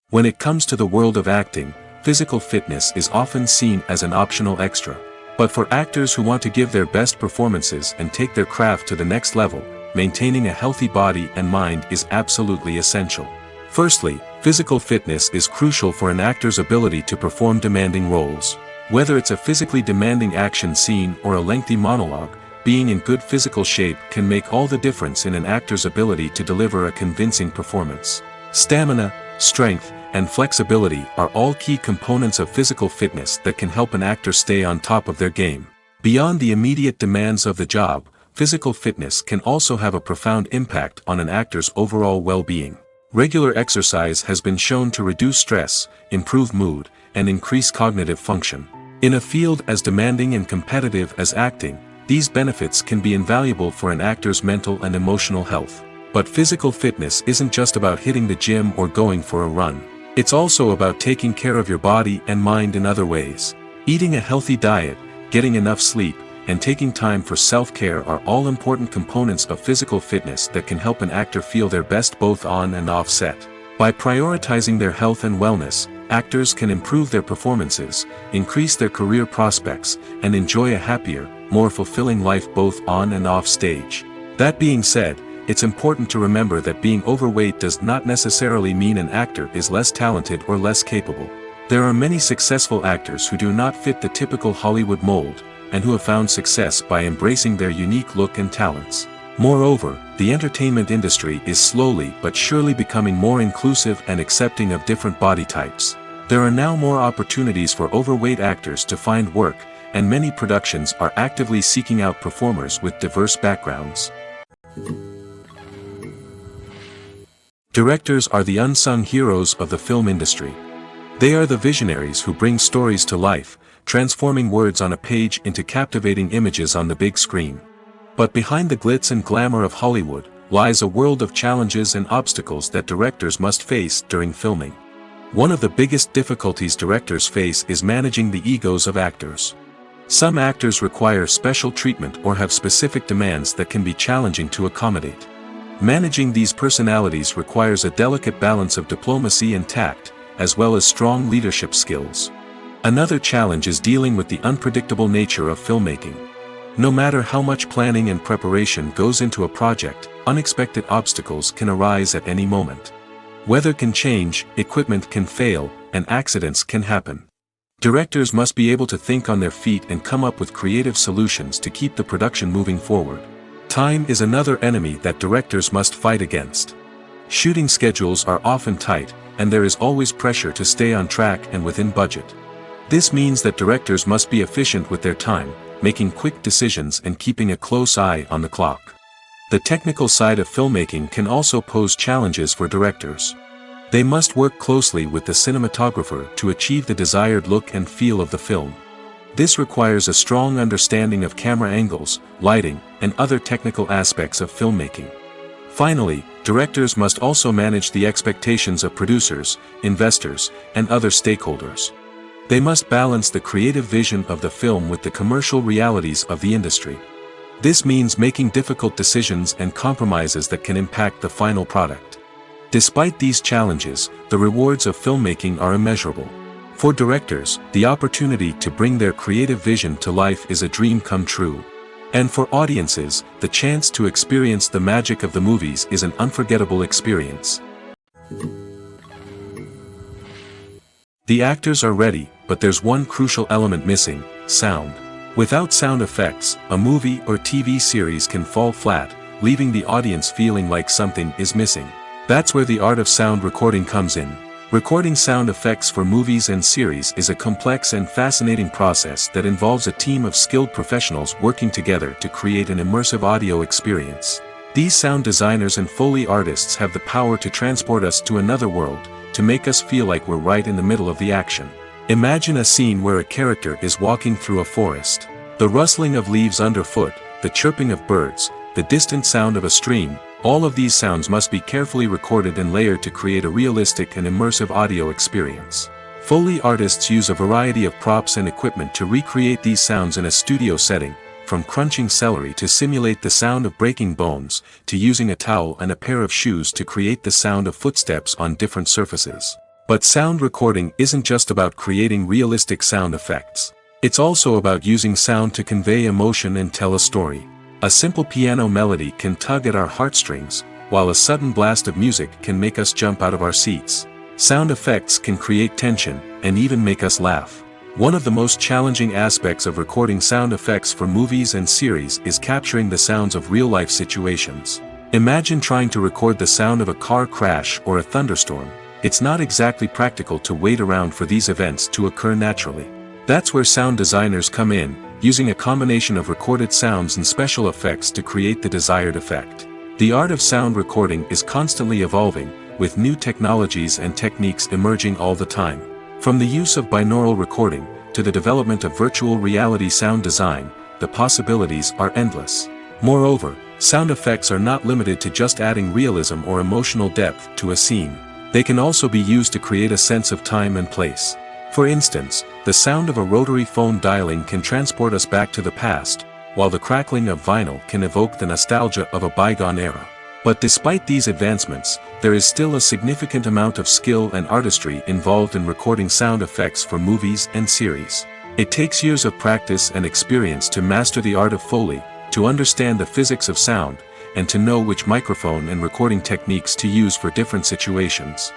When it comes to the world of acting, physical fitness is often seen as an optional extra. But for actors who want to give their best performances and take their craft to the next level, maintaining a healthy body and mind is absolutely essential. Firstly, physical fitness is crucial for an actor's ability to perform demanding roles. Whether it's a physically demanding action scene or a lengthy monologue, being in good physical shape can make all the difference in an actor's ability to deliver a convincing performance. Stamina, strength, and flexibility are all key components of physical fitness that can help an actor stay on top of their game. Beyond the immediate demands of the job, physical fitness can also have a profound impact on an actor's overall well-being. Regular exercise has been shown to reduce stress, improve mood, and increase cognitive function. In a field as demanding and competitive as acting, these benefits can be invaluable for an actor's mental and emotional health. But physical fitness isn't just about hitting the gym or going for a run. It's also about taking care of your body and mind in other ways. Eating a healthy diet, getting enough sleep, and taking time for self-care are all important components of physical fitness that can help an actor feel their best both on and off set. By prioritizing their health and wellness, actors can improve their performances, increase their career prospects, and enjoy a happier, more fulfilling life both on and off stage. That being said, it's important to remember that being overweight does not necessarily mean an actor is less talented or less capable. There are many successful actors who do not fit the typical Hollywood mold, and who have found success by embracing their unique look and talents. Moreover, the entertainment industry is slowly but surely becoming more inclusive and accepting of different body types. There are now more opportunities for overweight actors to find work, and many productions are actively seeking out performers with diverse backgrounds. Directors are the unsung heroes of the film industry. They are the visionaries who bring stories to life, transforming words on a page into captivating images on the big screen. But behind the glitz and glamour of Hollywood lies a world of challenges and obstacles that directors must face during filming. One of the biggest difficulties directors face is managing the egos of actors. Some actors require special treatment or have specific demands that can be challenging to accommodate. Managing these personalities requires a delicate balance of diplomacy and tact, as well as strong leadership skills. Another challenge is dealing with the unpredictable nature of filmmaking. No matter how much planning and preparation goes into a project, unexpected obstacles can arise at any moment. Weather can change, equipment can fail, and accidents can happen. Directors must be able to think on their feet and come up with creative solutions to keep the production moving forward. Time is another enemy that directors must fight against. Shooting schedules are often tight, and there is always pressure to stay on track and within budget. This means that directors must be efficient with their time, making quick decisions and keeping a close eye on the clock. The technical side of filmmaking can also pose challenges for directors. They must work closely with the cinematographer to achieve the desired look and feel of the film. This requires a strong understanding of camera angles, lighting, and other technical aspects of filmmaking. Finally, directors must also manage the expectations of producers, investors, and other stakeholders. They must balance the creative vision of the film with the commercial realities of the industry. This means making difficult decisions and compromises that can impact the final product. Despite these challenges, the rewards of filmmaking are immeasurable. For directors, the opportunity to bring their creative vision to life is a dream come true. And for audiences, the chance to experience the magic of the movies is an unforgettable experience. The actors are ready, but there's one crucial element missing: sound. Without sound effects, a movie or TV series can fall flat, leaving the audience feeling like something is missing. That's where the art of sound recording comes in. Recording sound effects for movies and series is a complex and fascinating process that involves a team of skilled professionals working together to create an immersive audio experience. These sound designers and Foley artists have the power to transport us to another world, to make us feel like we're right in the middle of the action. Imagine a scene where a character is walking through a forest. The rustling of leaves underfoot, the chirping of birds, the distant sound of a stream, all of these sounds must be carefully recorded and layered to create a realistic and immersive audio experience. Foley artists use a variety of props and equipment to recreate these sounds in a studio setting, from crunching celery to simulate the sound of breaking bones, to using a towel and a pair of shoes to create the sound of footsteps on different surfaces. But sound recording isn't just about creating realistic sound effects. It's also about using sound to convey emotion and tell a story. A simple piano melody can tug at our heartstrings, while a sudden blast of music can make us jump out of our seats. Sound effects can create tension, and even make us laugh. One of the most challenging aspects of recording sound effects for movies and series is capturing the sounds of real-life situations. Imagine trying to record the sound of a car crash or a thunderstorm. It's not exactly practical to wait around for these events to occur naturally. That's where sound designers come in, using a combination of recorded sounds and special effects to create the desired effect. The art of sound recording is constantly evolving, with new technologies and techniques emerging all the time. From the use of binaural recording, to the development of virtual reality sound design, the possibilities are endless. Moreover, sound effects are not limited to just adding realism or emotional depth to a scene. They can also be used to create a sense of time and place. For instance, the sound of a rotary phone dialing can transport us back to the past, while the crackling of vinyl can evoke the nostalgia of a bygone era. But despite these advancements, there is still a significant amount of skill and artistry involved in recording sound effects for movies and series. It takes years of practice and experience to master the art of Foley, to understand the physics of sound, and to know which microphone and recording techniques to use for different situations.